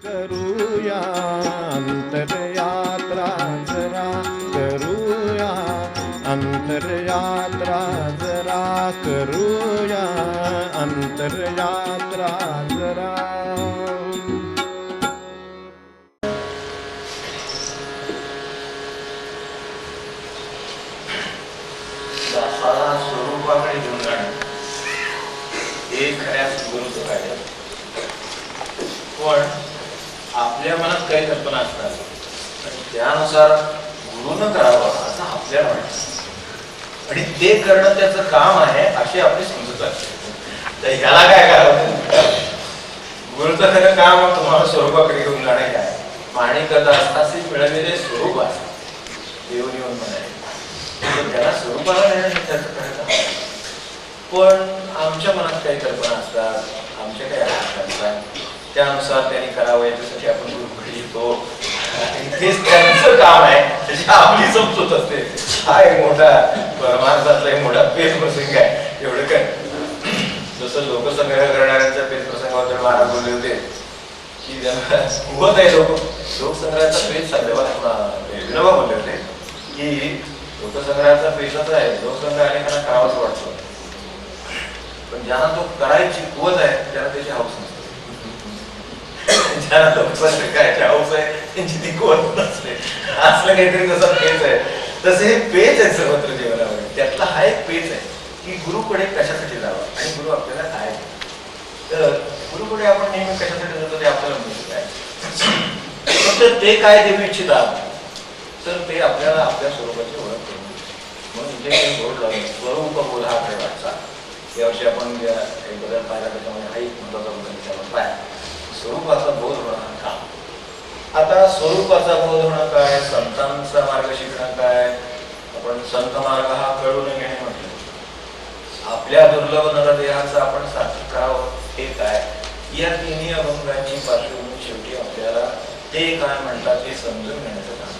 करूया अंतरयात्रा जरा करूया अंतरयात्रा जरा करूया अंतरयात्रा जरा. दासाला स्वरूपाकडे घेऊन जाणं हे खऱ्याच गुरुचं कार्य. पण आपल्या मनात काही कल्पना असतात आणि त्यानुसार गुरुनं करावं असं आपल्याला वाटतं आणि ते करणं त्याचं काम आहे अशी आपली समजूत असते. तर ह्याला काय करावं? गुरुचं खरं काम तुम्हाला स्वरूपाकडे घेऊन जाणं हे आहे. माणी करता असताच मिळवलेले स्वरूप आहे. देऊन येऊन म्हणाले त्याला स्वरूपाला नेणं हे त्याचं खरं काम. पण आमच्या मनात काही कल्पना असतात, आमच्या काही आशा असतात, त्यानुसार त्यांनी करावं याच्यासाठी आपण गुरुकडे येतो. तेच त्यांचं काम आहे, त्याची आपली समजूत असते. हा एक मोठा परमार्थातला एक मोठा पेच प्रसंग आहे. एवढं काय जसं लोकसंग्रह करणाऱ्यांच्या पेच प्रसंगाबद्दल महाराज बोलले होते की ज्यांना कुवत आहे लोकसंग्रहाचा पेच सांगले विनोबा बोलले होते की लोकसंग्रहाचा पेशच आहे. लोकसंग्रह अनेकांना करावाच वाटतो, पण ज्यांना तो करायची कुवत आहे त्याला त्याची हौस नसते. ज्यांना लोकसंग्रह करायची हौस आहे त्यांची ती कुवत नसते. असलं काहीतरी जसं पेच आहे तसे हे पेच आहे सर्वत्र जीवनामध्ये. त्यातला हा एक पेच आहे की गुरुकडे कशासाठी जावं आणि गुरु आपल्याला काय. तर गुरुकडे आपण नेहमी कशासाठी जातो ते आपल्याला माहिती आहे. फक्त ते काय देऊ इच्छितात तर ते आपल्याला आपल्या स्वरूपाची ओळख करून म्हणून जे काही बोर्ड लावले स्वरूप बोध हा वाटचा यावर्षी आपण एक बदल पाहिला त्याच्यामध्ये हा एक महत्वाचा बदल विचारला पाय स्वरूपाचा बोध होणं काम. आता स्वरूपाचा बोध होणं काय, संतांचा मार्ग शिकणं काय, आपण संत मार्ग हा कळून घेणे म्हटलं. आपल्या दुर्लभ नरदेहाचं आपण सार्थक करावं हे काय. या तिन्ही अभंगांची पार्श्वभूमी शेवटी आपल्याला ते काय म्हणतात हे समजून घेण्याचं काम.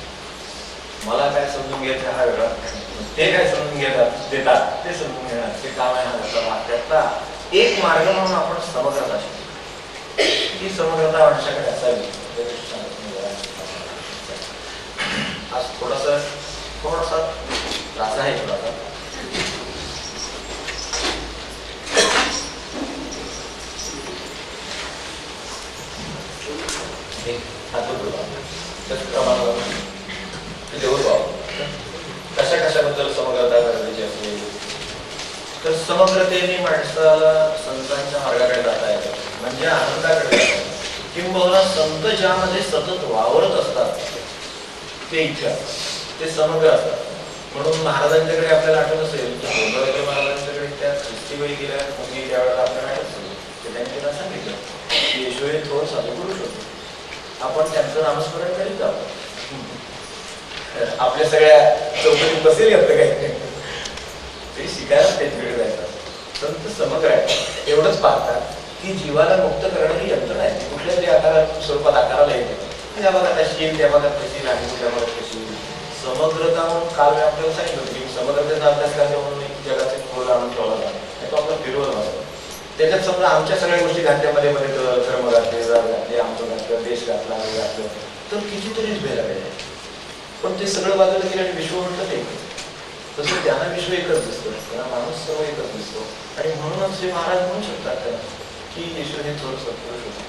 मला काय समजून घ्यायचं हा वेगळा, ते काय समजून देतात ते समजून घेणार ते काम आहे. हा त्याचा त्यातला एक मार्ग म्हणून आपण समग्रता शिकतो. ही समग्रता आमच्याकडे असावी. आज थोडासा त्रास आहे. थोडासा कशा कशाबद्दल समग्रता गरजेची असते. तर समग्रतेने माणसाला संतांच्या मार्गाकडे जाता येतं, म्हणजे आनंदाकडे जाता येतं. किंबहुना संत ज्यामध्ये सतत वावरत असतात ते इच्छा ते समग्र असतात. म्हणून महाराजांच्याकडे आपल्याला आठवत असेल की महाराजांच्याकडे त्या ख्रिस्ती वेळी गेल्या त्यावेळेला आपल्याला आठवत असेल की त्यांनी त्यांना सांगितलं की येशू हे थोर साधू पुरुष होते, आपण त्यांचं नामस्मरण करीत जावं. आपल्या सगळ्या चौकटीत बसेल येतं काही ते शिकायला त्यांच्याकडे जायचं. संत समग्र आहे एवढंच पाहतात की जीवाला मुक्त करणं ही यंत्रणा आहे. कुठल्या तरी आकारात स्वरूपात आकाराला येते. या भागात अशी येईल, त्या भागात कशी आणि कुठल्या भागात कशी. समग्रता म्हणून काल मी आपल्याला सांगितलं होतं की समग्रतेचा अभ्यास करायचा म्हणून एक जगाचा खोल आणून ठेवला जातो. तो आपला फिरवला जातो. त्याच्यात समजा आमच्या सगळ्या गोष्टी घातल्या मध्ये धर्म घातले, जात घातले, आमचं घातलं, देश घातला, हे घातलं, तर कितीतरीच भेद आहे. पण ते सगळं बाजूला गेलं आणि विश्व म्हटलं ते एकच. तसं त्यांना विश्व एकच दिसतं, त्यांना माणूस सर्व एकच दिसतो. आणि म्हणूनच हे महाराज म्हणू शकतात त्यांना की येशू हे थोर सत्पुरुष होते,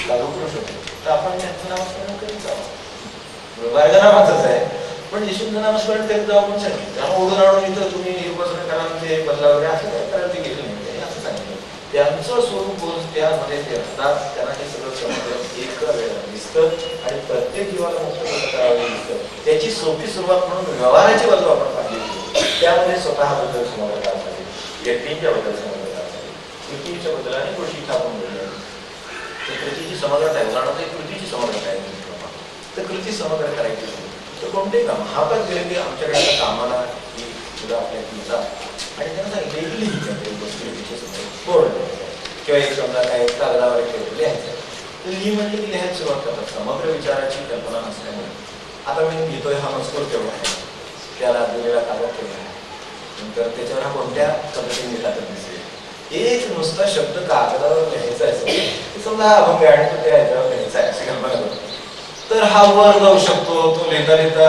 लागू पुरुष होते, तर आपण त्यांचं नामस्मरण करीत जावं. वर्गनामाचंच आहे पण येशूचं नामस्मरण करीत जावं म्हणून सांगितलं. त्यामुळे ओढून आणून इथं तुम्ही उपासना करा ते बदला वगैरे असं काय करायला ते गेलं नाही. त्यांनी असं सांगितलं त्यांचं स्वरूप त्यामध्ये ते असतात. त्यांना हे सगळं समग्र एका वेळेला दिसतं आणि प्रत्येक जीवाला मुक्त कसं करावं दिसतं. त्याची सोपी सुरुवात म्हणून व्यवहाराची बाजू आपण पाहिली. त्यामध्ये स्वतःबद्दल समग्रता असावी, व्यक्तींच्या बद्दल समग्रता असावी, कृतीच्या बद्दल आणि गोष्टी आपण बोलल्या. तर कृतीची समग्रता आहे. उदाहरणार्थ कृतीची समग्रता आहे. तर कृती समग्र करायची तर कोणतेही काम हातात गेले की आमच्याकडे आता कामाला ही सुद्धा आपल्या तुमचा आणि त्यांना सांगितलं बोर्ड किंवा एक समजा काय कागदावर लिहायचं तर म्हणजे ती लिहायला सुरुवात करतात. समग्र विचाराची कल्पना नसल्यामुळे आता मी घेतोय हा मजकूर केवढा आहे, त्याला दिलेला कागद केवढा आहे, नंतर त्याच्यावर हा कोणत्या पद्धतीने लिहिला दिसेल. एक नुसता शब्द कागदावर लिहायचा आहे समजा हा अभंग आहे आणि तो त्या ह्याच्यावर लिहायचा आहे अशी तर हा वर जाऊ शकतो, तो लिहिता लिहिता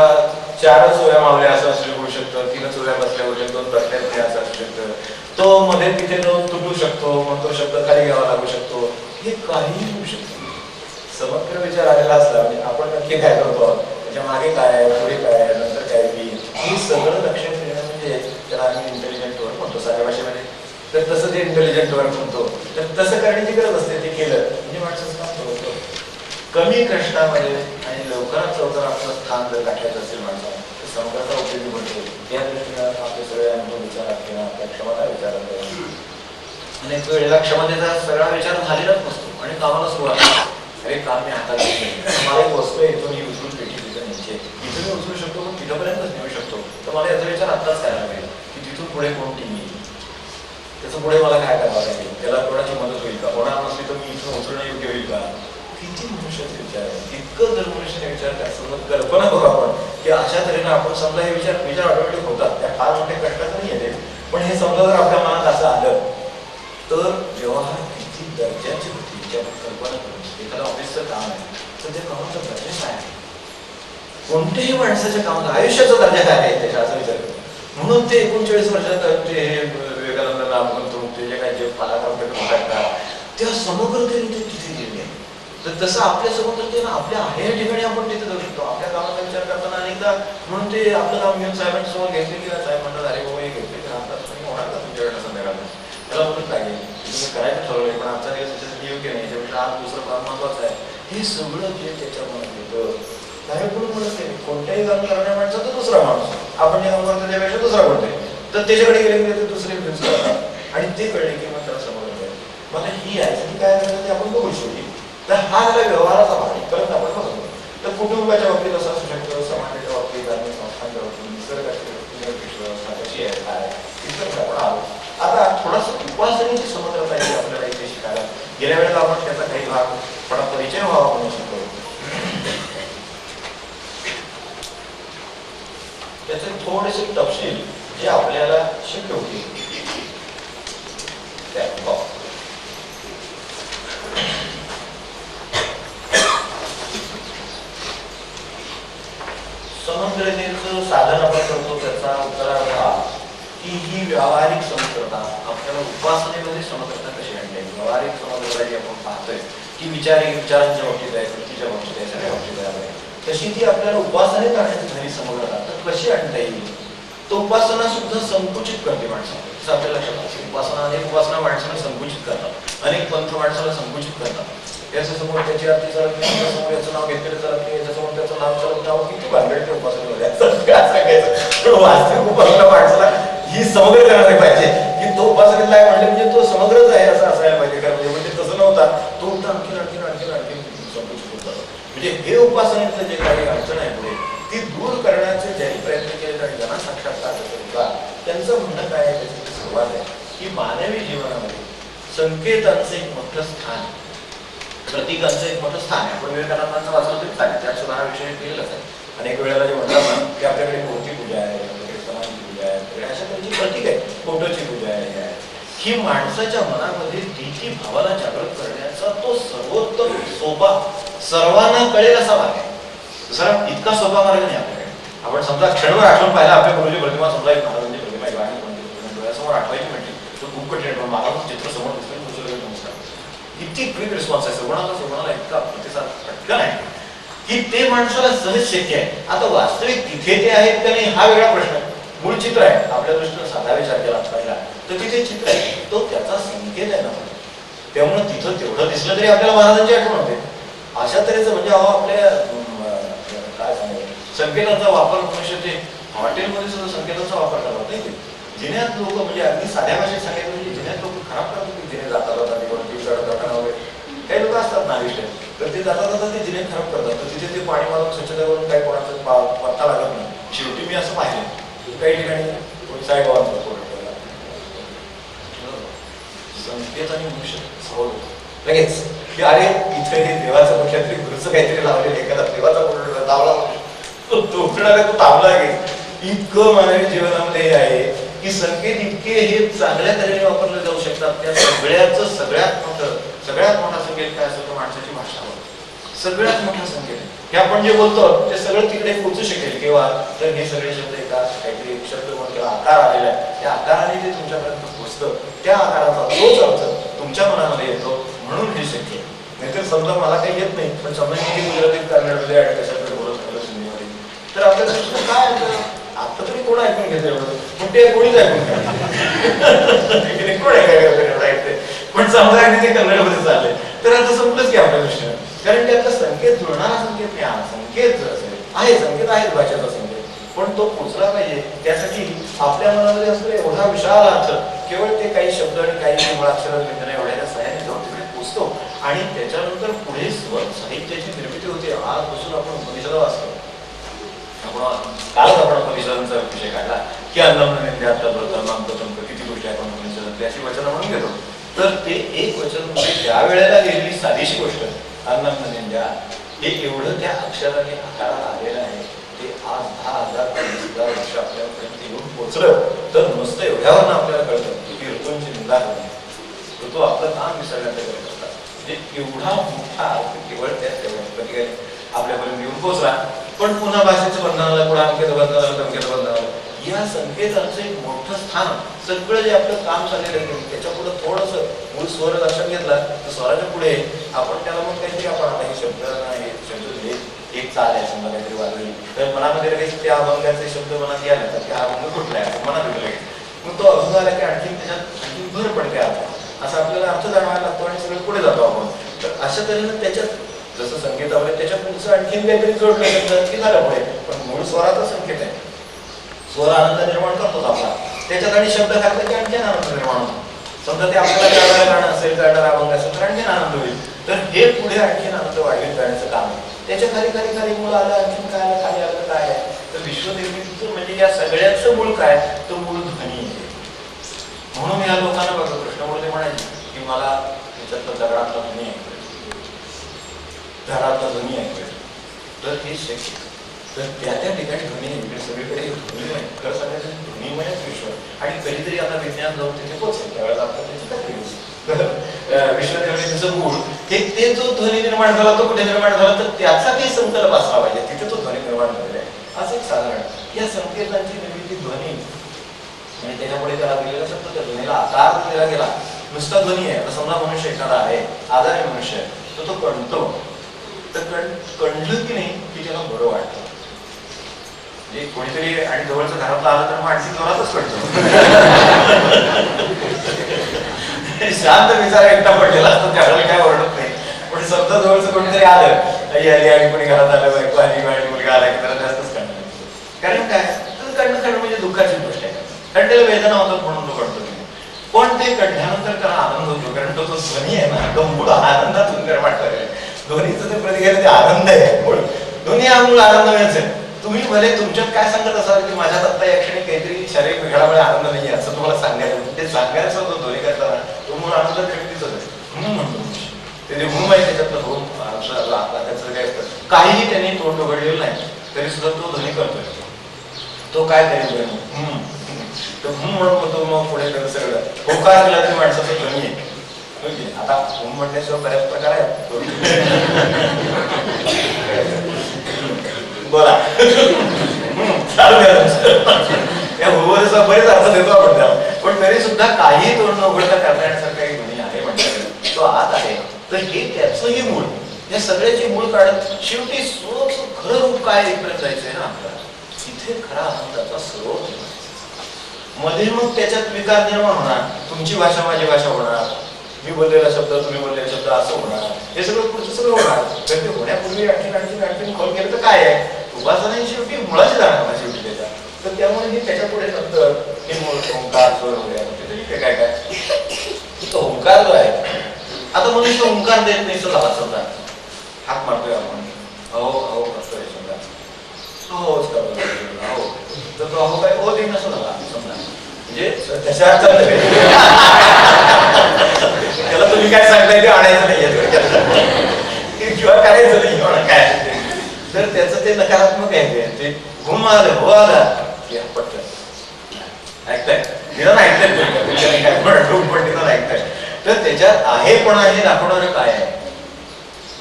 4च ओव्या मावल्या असं होऊ शकतं, 3च ओव्या बसल्या होऊ शकतो, 2 बसल्या असं असू शकतं, तो मध्ये तिथे जाऊन तुटू शकतो, मग तो शब्द खाली घ्यावा लागू शकतो, हे काहीही होऊ शकतं. समग्र विचार आलेला असला म्हणजे आपण नक्की काय करतो, त्याच्या मागे काय आहे, पुढे काय आहे, नंतर काय होईल, हे सगळं लक्षात घेणं म्हणजे त्याला आम्ही इंटेलिजंट वर्क म्हणतो साध्या भाषेमध्ये. तर तसं जे इंटेलिजंट वर्क म्हणतो तर तसं करण्याची गरज असते. ते केलं म्हणजे माणसाचं काम होतं. कमी कष्टामध्ये आणि लवकरात लवकर आपलं स्थान जर गाठायचं असेल माणसाला तर समग्रता उपयोगी पडतो. या दृष्टीनं आपले सगळे अनुभव विचारात किंवा आपल्या क्षमता विचारात अनेक वेळेला क्षमतेचा सगळा विचार झालेलाच नसतो आणि कामाला सुरुवात, अरे काम मी हातात घेतलं, मला एक वस्तू आहे, इथून ही उचलून पेटी तिथं न्यायची, इथून मी उचलू शकतो पण तिथंपर्यंतच नेऊ शकतो, तर मला याचा विचार आत्ताच करायला लागेल की तिथून पुढे कोण टीम येईल, त्याचं पुढे मला काय करावं लागेल, त्याला कोणाची मदत होईल का, होणार नसली तर मी इथून उचलणं योग्य होईल का. किती मनुष्याचे विचार आहे, इतकं जर मनुष्याने विचार करायचं कल्पना करू आपण की अशा तऱ्हेनं आपण समजा हे विचार ऑटोमॅटिक होतात, त्या फार मोठ्या कष्टाचं नाही येते, पण हे समजा जर आपल्या मनात असं आलं तर व्यवहार किती दर्जाची होती याची आपण कल्पना करू. एखादं ऑफिसचं काम आहे तर त्या कामाचा दर्जा काय आहे, कोणत्याही माणसाच्या कामाचा आयुष्याचा दर्जा काय आहे त्याचा असा विचार करतो. म्हणून ते 39 वर्षात ते हे विवेकानंद नाम म्हणतो ते जे काही जे पालाकार त्या समग्रतेने ते तिथे गेले. तर तसं आपल्या समग्रतेनं आपल्या आहे या ठिकाणी आपण तिथे जाऊ शकतो. आपल्या कामाचा विचार करताना अनेकदा म्हणून ते आपलं काम घेऊन साहेबांच्या समोर घेतले की साहेब म्हणतात अरे बाबा हे घेतले तर आता होणार का तुमच्याकडे संध्याकाळ, त्याला म्हणून लागेल तुम्ही करायचं ठरवलंय पण आजचा दिवस त्याच्यासाठी योग्य नाही, त्यापेक्षा आज दुसरं काम महत्वाचं आहे. हे सगळं जे त्याच्या मनात येतं काही कोण म्हणत नाही. कोणत्याही काम करण्या माणसाचा दुसरा माणूस, आपण जे काम करतो त्यापेक्षा दुसरा कोणते, तर त्याच्याकडे गेले की ते दुसरे प्रिन्स करतात आणि ते कळले की मग त्याला समोर मला ही आहे की काय करायचं ते आपण बघू शेवटी. तर हा झाला व्यवहाराचा भाग आहे. परत आपण बघतो तर कुटुंबाच्या बाबतीत असं असू शकतं, समाजाच्या बाबतीत, धार्मिक संस्थांच्या बाबतीत, निसर्गाच्या व्यवस्था कशी आहे काय तिथं आपण आलो. आता थोडासा उपासनेची समग्रता आहे आपल्याला इथे शिकायला. गेल्या वेळेला आपण त्याचा काही भाग थोडा परिचय व्हावा म्हणून शिकतो. त्याचे थोडेसे तपशील जे आपल्याला शक्य होतील समग्रतेचं साधन आपण करतो. त्याचा उत्तरार्थ हा की ही व्यावहारिक समग्रता आपल्याला उपासनेमध्ये समग्रता कशी आणली आहे. व्यावहारिक समग्रता जी आपण पाहतोय की विचारांच्या बाबतीत आहे, वृत्तीच्या बाबतीत आहे, सगळ्या बाबतीत आहे, तशी ती आपल्याला उपासनेत आणण्याची झाली समग्रता तर कशी आणता येईल. तो उपासना सुद्धा संकुचित करते माणसाला. जसं आपल्या लक्षात असेल उपासना अनेक उपासना माणसाला संकुचित करतात, अनेक पंथ माणसाला संकुचित करतात. याच्यासमोर त्याची आरती चालत नाही, याच्यासमोर याचं नाव घेतलेलं चालत नाही, याच्यासमोर त्याचं नाव चालत नाव किती भानगड उपासनेमध्ये सांगायचं. पण वास्तविक उपासना माणसाला ही समग्र करायला पाहिजे की तो उपासनेत आहे म्हणजे म्हणजे तो समग्रच आहे असं असायला पाहिजे. कारण म्हणजे तसं नव्हता तो उलटा आणखीन आणखीन आणखीन आणखीन संकुचित होता. म्हणजे हे उपासनेतलं जे काही अडचण आहे पुढे ती दूर करण्याचे ज्यांनी प्रयत्न केले आणि ज्यांना साक्षात्कार होता त्यांचं म्हणणं काय आहे, त्याची सुरुवात आहे की मानवी जीवनामध्ये संकेतांचं एक मोठं स्थान, प्रतीकांचं एक मोठं स्थान आहे. आपण विवेकानंदांचं वाचलं तरी चालेल, त्यात सुद्धा हा विषय केलेलाच आहे. अनेक वेळेला जे म्हणतात ना की आपल्याकडे मूर्ती पूजा आहे, आपल्याकडे समाधी पूजा आहे, अशा त्यांची प्रतीक आहे, फोटोची पूजा आहे. ही माणसाच्या मनामध्ये ती भावाला जागृत करण्याचा तो सर्वोत्तम सोपा सर्वांना कळेल असा मार्ग आहे. दुसरा इतका सोपा मार्ग नाही आपल्याकडे. आपण समजा क्षणभर आठवण पाहिला आपल्या गुरुजी प्रतिमा, समजा एक महाराजांची प्रतिमा आहे आणि डोळ्यासमोर आठवायची म्हटली तर खूप कठीण. पण मला चित्र समोर दिसलं दुसरं नमस्कार किती क्विक रिस्पॉन्स आहे. सोबणाला इतका प्रतिसाद पटकन आहे की ते माणसाला सहज शक्य आहे. आता वास्तविक तिथे ते आहेत का नाही हा वेगळा प्रश्न आहे. मूळ चित्र आहे आपल्या दृष्टीनं साधा विचार केला पाहिला तर तिथे चित्र आहे, तो त्याचा संकेत आहे ना. त्यामुळे तिथं तेवढं दिसलं तरी आपल्याला महाराजांची आठवण होते. अशा तऱ्हेचं म्हणजे आपल्या काय सांगायचं संकेतांचा वापर मनुष्य ते हॉटेलमध्ये सुद्धा संकेतांचा वापर करतात नाही. जिन्यात लोक म्हणजे अगदी साध्या भाषेत सांगायचं म्हणजे जिन्यात लोक खराब करतात की जिने जाता जातात वगैरे काही लोक असतात नाविष्ट तर ते जाता जातात ते जिने खराब करतात. तर तिथे ते पाणी मारून स्वच्छता करून काही कोणाचा पत्ता लागत नाही. शेवटी मी असं पाहिलं काही ठिकाणी साईबाबांचा संकेत आणि मनुष्य सवड लगेच की अरे इथे हे देवाचं कुठल्या तरी गुरुचं काहीतरी लावलेलं एखादा देवाचा बोललेला लावला तो उठणारा तो थांबला लागेल. इतकं मानवी जीवनामध्ये हे आहे की संकेत इतके हे चांगल्या तऱ्हेने वापरले जाऊ शकतात. त्या सगळ्यात मोठा संकेत काय असतो, माणसाची भाषा. सगळ्यात मोठा संकेत आहे. हे आपण जे बोलतो ते सगळं तिकडे पोहोचू शकेल केव्हा तर हे सगळे शब्द येतात, काहीतरी एक शब्द म्हणून किंवा आकार आलेला आहे, त्या आकाराने ते तुमच्यापर्यंत पोहोचतं, त्या आकाराचा तोच अर्थ तुमच्या मनामध्ये येतो, म्हणून हे शक्य आहे. नाहीतर समजा मला काही येत नाही, पण समजा मी गुजरातीत कन्नडमध्ये आणि कशाकडे बोलत राहिलो हिंदीमध्ये, तर आपल्याला काय आता तरी कोण ऐकून घेते एवढं, पण ते कोणीच ऐकून घ्या कोण ऐकायचं. पण समजा आणि ते कन्नडमध्ये चालले तर आता संपलंच की आपल्या दृष्टीनं, कारण त्यातला संकेत जुळणारा संकेत नाही. हा संकेत आहे, संकेत आहे भाषेचा संकेत, पण तो पोचला पाहिजे. त्यासाठी आपल्या मनामध्ये असलेला एवढा विशाल अर्थ केवळ ते काही शब्द आणि काही मुळाक्षर व्यंजन एवढ्या सहाय्याने जाऊन तिकडे पोचतो आणि त्याच्यानंतर पुढे स्वर साहित्याची निर्मिती होते. आजपासून आपण उपनिषद वाचतो, कालच आपण उपनिषदांचा विषय काढला की किती गोष्टी आपण उपनिषदातली अशी वचनं म्हणून घेतो. तर ते एक वचन म्हणजे त्या वेळेला लिहिलेली साधीशी गोष्ट अन्नमनिंद्या हे एवढं त्या अक्षराने आकाराला आलेलं आहे. ते आज 10,000 20,000 वर्ष आपल्यापर्यंत येऊन पोचलं तर नुसतं एवढ्यावरून आपल्याला कळतं की ऋतूंची निंदा करणे, ऋतू आपलं काम विसरण्याचा करत असतात. म्हणजे एवढा मोठा अर्थ केवळ त्या आपल्यापर्यंत येऊन पोचला. पण पुन्हा भाषेचं बंधनाला, पुढे अंकेत बंधनाला, धमकेत बंधनाला, या संकेतांचं एक मोठं स्थान सगळं जे आपलं काम चाललेलं आहे त्याच्या पुढे थोडंसं मूळ स्वर लक्षात घेतला तर स्वराच्या पुढे आपण त्याला मग काहीतरी आपण आता हे शब्द नाही शब्द एक चाल आहे समजा काहीतरी वाजवली तर मनामध्ये लगेच त्या अभंगाचे शब्द मनात यायला तर त्या अभंग कुठला आहे मनात येतो लगेच. मग तो अभंग आला की आणखीन त्याच्यात आणखी भर पडते अर्थ असा आपल्याला अर्थ जाणवायला लागतो आणि सगळं पुढे जातो आपण. तर अशा तऱ्हेनं त्याच्यात जसं संकेत आवडे त्याच्या पुढचं आणखीन काहीतरी जोडलं शब्द की झालं पुढे. पण मूळ स्वराचा संकेत आहे, स्वर आनंद निर्माण करतोच आपला, त्याच्यात आणि शब्द घातला की आणखीन आनंद निर्माण होतो. समजा ते आपल्याला कळणारं गाणं असेल, कळणारा अभंग असेल तर आणखीन आनंद होईल. तर हे पुढे आणखीन आनंद वाढवत जाण्याचं काम आहे. त्याच्या खाली खाली खाली मूळ आलं, आणखीन काय आलं, खाली आलं काय आहे तर विश्वनिर्मितीचं म्हणजे या सगळ्याचं मूळ काय तो मूळ ध्वनी आहे. म्हणून या लोकांना बघा कृष्णमूर्ती म्हणायचे की मला त्याच्यातलं दगडातला ध्वनी ऐकूया, झाडातला ध्वनी ऐकूया. तर हे शक्य तर त्या ठिकाणी ध्वनी इकडे सगळीकडे ध्वनीमय खरं सांगायचं ध्वनीमयच विश्व आणि कधीतरी आता विज्ञान जाऊन तिथे पोहोचेल त्यावेळेला आपण त्याची खात्री विश्वनिर्मितीचं मूळ ते जो ध्वनी निर्माण झाला तो कुठे निर्माण झाला तर त्याचा काही संकल्प असला पाहिजे, तिथे तो ध्वनी निर्माण झालेला आहे. असं एक साधारण या संकेतांची निर्मिती ध्वनी आणि त्याच्यापुढे त्याला दिलेला शब्द त्या ध्वनीला आकार दिला गेला. नुसता ध्वनी आहे. आता समजा मनुष्य एखादा आहे, आजारी मनुष्य आहे, तर तो कणतो, तर कणलं की नाही की त्याला बरं वाटतं. म्हणजे कोणीतरी आणि जवळचं घरातलं आलं तर मानसिक जोरातच कळतो. शांत विचार एकटा पडलेला असतो त्यावेळेला काय ओरडत नाही. पण समजा जवळचं कोणीतरी आलं आई आली आणि कोणी घरात आलं बायको आली आणि मुलगा आला की त्याला जास्तच कळणार. कारण काय तर कणणं म्हणजे दुःखाची गोष्ट आहे, कारण त्याला वेदना होतात म्हणून तो कळतो. पण ते कढल्यानंतर त्याला आनंद होतो कारण तो जो ध्वनी आहे ना तो मूळ आनंदातून निर्माण झालेला आहे. ध्वनीचं ते प्रतिक्रिया ते आनंद आहे मूळ. ध्वनी हा मूळ आनंद मिळायचा. तुम्ही भले तुमच्यात काय सांगत असाल की माझ्यात आता या क्षणी काहीतरी शारीरिक बिघाडामुळे आनंद नाही असं तुम्हाला सांगायचं, ते सांगायचं होतं ध्वनी करताना तो मूळ आनंद निर्मितीच होतं म्हणतो. ते जे हुम आहे त्याच्यातलं हुम त्याचं काय असतं काहीही त्यांनी तोंड उघडलेलं नाही तरी सुद्धा तो ध्वनी करतोय. तो काय करेल तो हुम म्हणून होतो. मग पुढे त्याचं सगळं होकार दिला तरी माणसाचं ध्वनी आहे. आता हुम म्हणण्याशिवाय बऱ्याच प्रकार आहेत. बोला बरेच अर्थ देतो आपण त्याला, पण तरी सुद्धा काही तोंड उघडता करण्यासारखा एक ध्वनी आहे म्हणजे तो आत आहे. तर हे त्याचंही मूळ, या सगळ्याची मूळ काढत शेवटी स्वरूप खरं रूप काय इकडे जायचंय ना आपल्याला, तिथे खरा आनंदाचा स्रोत मध्ये. मग त्याच्यात विकार निर्माण होणार, तुमची भाषा माझी भाषा होणार, मी बोललेला शब्द तुम्ही बोललेला शब्द असं होणार, हे सगळं पुढचं सगळं होणार. तर ते होण्यापूर्वी आणखीन खोल केलं तर काय आहे उपासना शेवटी मुळाची जाणार ना शेवटी त्याच्या. तर त्यामुळे हे त्याच्या पुढे नंतर हे मूळ ओंकार स्वर वगैरे काय काय तो ओंकार जो आहे. आता मनुष्य ओंकार देत नाही झाला समजा हात मारतोय आपण अहो अहो करतोय समजा अहोच करतोय अहो, तर तो अहो काय ओ देईन असं झाला समजा म्हणजे त्याच्या अर्थ त्याला तुम्ही काय सांगताय ते आणायचं नाहीये किंवा करायचं नाही किंवा काय तर त्याचं ते नकारात्मक आहे. ते घुम आलं हो आला की पटकन ऐकताय निदान ऐकताय काय पण निदान ऐकताय. तर त्याच्यात आहे पण आहे दाखवणारं काय आहे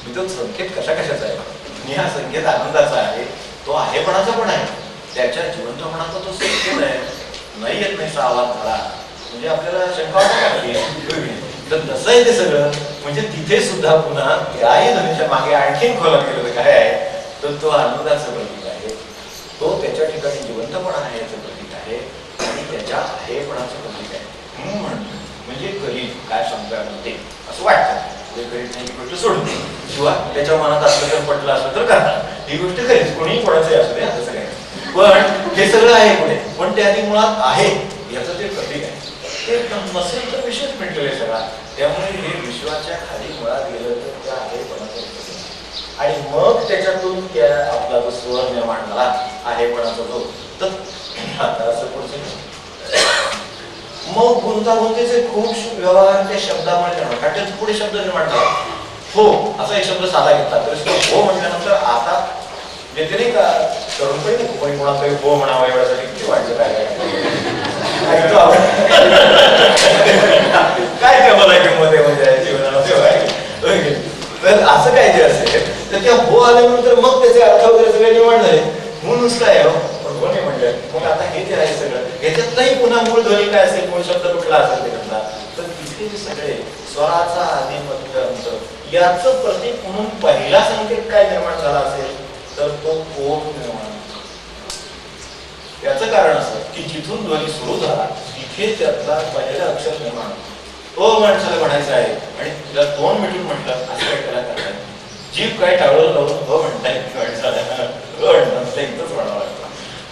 मी तो संकेत कशा कशाचा आहे आणि हा संकेत आनंदाचा आहे, तो आहेपणाचा पण आहे, त्याच्या जिवंतपणाचा तो संकेत आहे. नाही येत नाही आवाज झाला म्हणजे आपल्याला शंका वाटत. तर तसं आहे ते सगळं. म्हणजे तिथे सुद्धा पुन्हा त्याही ध्वनीच्या मागे आणखीन खोलात गेलेलं काय आहे, तर तो आनंदाचं प्रतीक आहे, तो त्याच्या ठिकाणी जिवंतपणा आहे याचं प्रतीक आहे आणि त्याच्या आहेपणाचं प्रतीक आहे. म्हणजे करीत काय सांगता ते असं वाटतं, ते करीत नाही ही गोष्ट सोडून किंवा त्याच्या मनात असलं तर पटलं असलं तर करणार, ही गोष्ट करीत कोणीही कोणाचंही असू दे असं काय. पण हे सगळं आहे पुढे, पण ते आधी मुळात आहे याचं ते प्रतीक आहे. ते नसेल तर विषयच मिळतोय सगळा. त्यामुळे हे विश्वाच्या खाली मुळात गेलं तर त्या आहेपणाचं प्रतीक आणि मग त्याच्यातून त्या आपला जो स्वर निर्माण झाला आहेपणाचा जो, तर आता असं पुढचं मग गुंतागुंतीचे खूप व्यवहार त्या शब्दामुळे निर्माण, कारण पुढे शब्द निर्माण झाला. हो असा एक शब्द साधा घेतला तर हो म्हटल्यानंतर आता येते नाही का तरुणपणी कोणी कोणाकडे हो म्हणावं एवढ्यासाठी किती वाटलं काय काय काय मला किंमत आहे म्हणजे जीवनाला. तर असं काय जे असेल तर त्या हो आल्यानंतर मग त्याचे अर्थ वगैरे सगळे निर्माण झाले म्हणूनच काय पण कोणी म्हणलं. मग आता हे जे आहे सगळं ह्याच्यातलाही पुन्हा मूळ ध्वनी काय असेल, मूळ शब्द कुठला असेल त्याच्यातला, तर तिथे जे सगळे स्वराचा आधी मध्य अंत याचं प्रतीक म्हणून पहिला संकेत काय निर्माण झाला असेल तर तो ओम निर्माण. याचं कारण असं की जिथून ध्वनी सुरू झाला तिथे त्यातला पहिलं अक्षर निर्माण. तो माणसाला म्हणायचं आहे आणि तिला तोंड मिटून म्हटलं असं काय त्याला करणार, जीभ काय टाळून लावून हो म्हणता येत माणसाला एकच म्हणावं लागतं.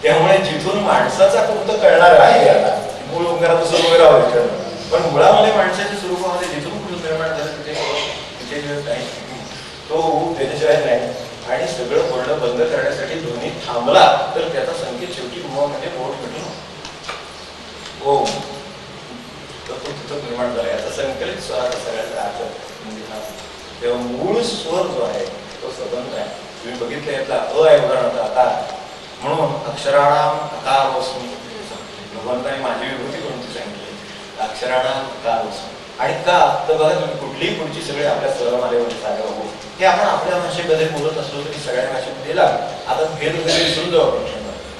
त्यामुळे जिथून माणसाचा फक्त कळणार आहे याला मूळ ओंकाराचं स्वरूप वगैरे आवडतं, पण मुळामध्ये माणसाच्या स्वरूपामध्ये जिथून कुठून निर्माण झालं तिथे नाही, तो त्याच्याशिवाय नाही. आणि सगळं बोलणं बंद करण्यासाठी ध्वनी थांबला तर त्याचा संकेत शेवटी म म्हणजे बोट मिटून ओम, तर तो तिथं निर्माण झाला. याचा संकलित स्वराचा सगळ्याचा अर्थ म्हणजे हा. तेव्हा मूळ स्वर जो आहे तो स्वतंत्र आहे. तुम्ही बघितलं यातला अ आहे उदाहरणार्थ आता, म्हणून अक्षराणाम अकार वसून भगवंताने माझी विभूती करून सांगितली अक्षराणाम अकार वसून. आणि का तर बघा तुम्ही कुठलीही पुढची सगळे आपल्या स्वरमालेमध्ये सागर हो हे आपण आपल्या भाषेमध्ये बोलत असलो तरी सगळ्या भाषेमध्ये लागतो. आता भेद वगैरे विसरून जाऊ आपण,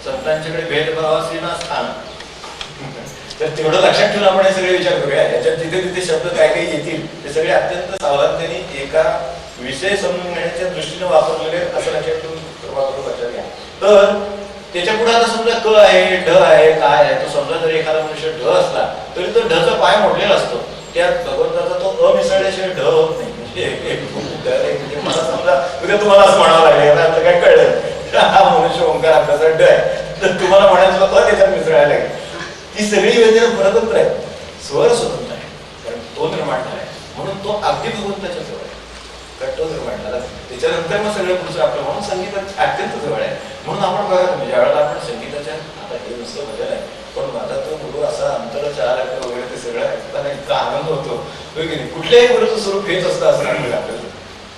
संतांच्याकडे भेदभावाचे ना स्थान, तर तेवढं लक्षात ठेवून आपण हे सगळे विचार करूया. याच्यात जिथे तिथे शब्द काय काही येतील ते सगळे अत्यंत सावधानतेने एका विषय समजून घेण्याच्या दृष्टीने वापरलेले असं लक्षात ठेवून सुरुवात करून लक्षात घ्या. तर त्याच्या पुढे आता समजा क आहे ढ आहे काय आहे, तो समजा जरी एखादा मनुष्य ढ असला तरी तो ढचा पाय मोडलेला असतो. त्यात भगवंताचा तो अमिसळल्याशिवाय ढ होत नाही. म्हणजे मला समजा उद्या तुम्हाला असं म्हणावं लागेल आता काय कळलं हा मनुष्य ओंकार आपल्याचा ढ आहे तर तुम्हाला म्हणायचं त्याच्यात मिसळायला लागेल. ती सगळी व्यंजन परतंत्र आहे, स्वर स्वतंत्र आहे, कारण तो निर्माण झालाय म्हणून तो अगदी भगवंताच्या जवळ आहे, कारण तो निर्माण झाला. त्याच्यानंतर मग सगळं पुढचं आपलं म्हणून संगीताच्या अत्यंत जवळ आहे. म्हणून आपण बघा तुम्ही ज्यावेळेला आपण संगीताच्या आता हे नुसतं भजन आहे पण माझा तो गुरु असा अंतरचार वगैरे ते सगळं ऐकताना इतका आनंद होतो कुठल्याही गुरुचं स्वरूप हेच असतं असं आपल्याला आपल्याला.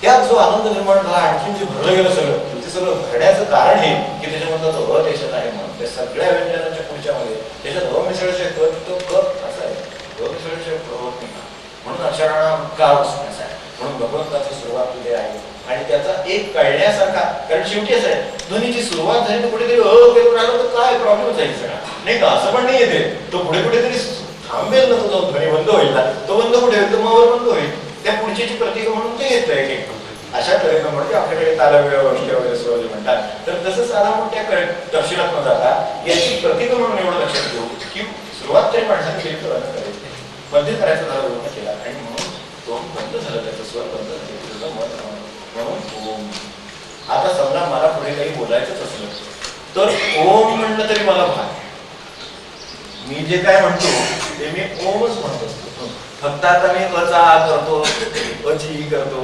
त्यात जो आनंद निर्माण झाला आणखी जे भरलं गेलं सगळं ते सगळं भरण्याचं कारण हे की त्याच्यामधला तो अ देशात आहे म्हणून त्या सगळ्या व्यंजनाच्या पुढच्या मध्ये त्याच्यात अ मिसळशिवाय तो क असा आहे, अ मिसळशिवाय होत नाही म्हणून अक्षराणा काळ असं आहे. म्हणून भगवंताची सुरुवात तिथे आहे आणि त्याचा एक कळण्यासारखा, कारण शेवटी असं आहे ध्वनीची सुरुवात झाली तर कुठेतरी राहिलं तर काय प्रॉब्लेम जाईल सगळा नाही का, असं पण नाही येते. तो पुढे कुठेतरी थांबेल ना, तो ध्वनी बंद होईल ना, तो बंद कुठे होईल तर मग बंद होईल. त्या पुढची प्रतीक म्हणून ते येत आहे अशा तऱ्हेनं म्हणजे आपल्याकडे तालव्य गोष्टी वगैरे सहज म्हणतात. तर तसं साधा मोठ्या तपशिलात न जाता याची प्रतीक म्हणून एवढं लक्षात घेऊ की सुरुवात तरी माणसाने केली तर करायची, बंद करायचा जरा पूर्ण केला आणि म्हणून तो बंद झालं, त्याचा स्वर बंद झाले, त्याचं मत म्हणून ओम. आता समजा मला पुढे काही बोलायचंच असलं तर ओम म्हणलं तरी मला भाग, मी जे काय म्हणतो ते मी ओमच म्हणत असतो. फक्त आता मी अचा करतो, अची करतो,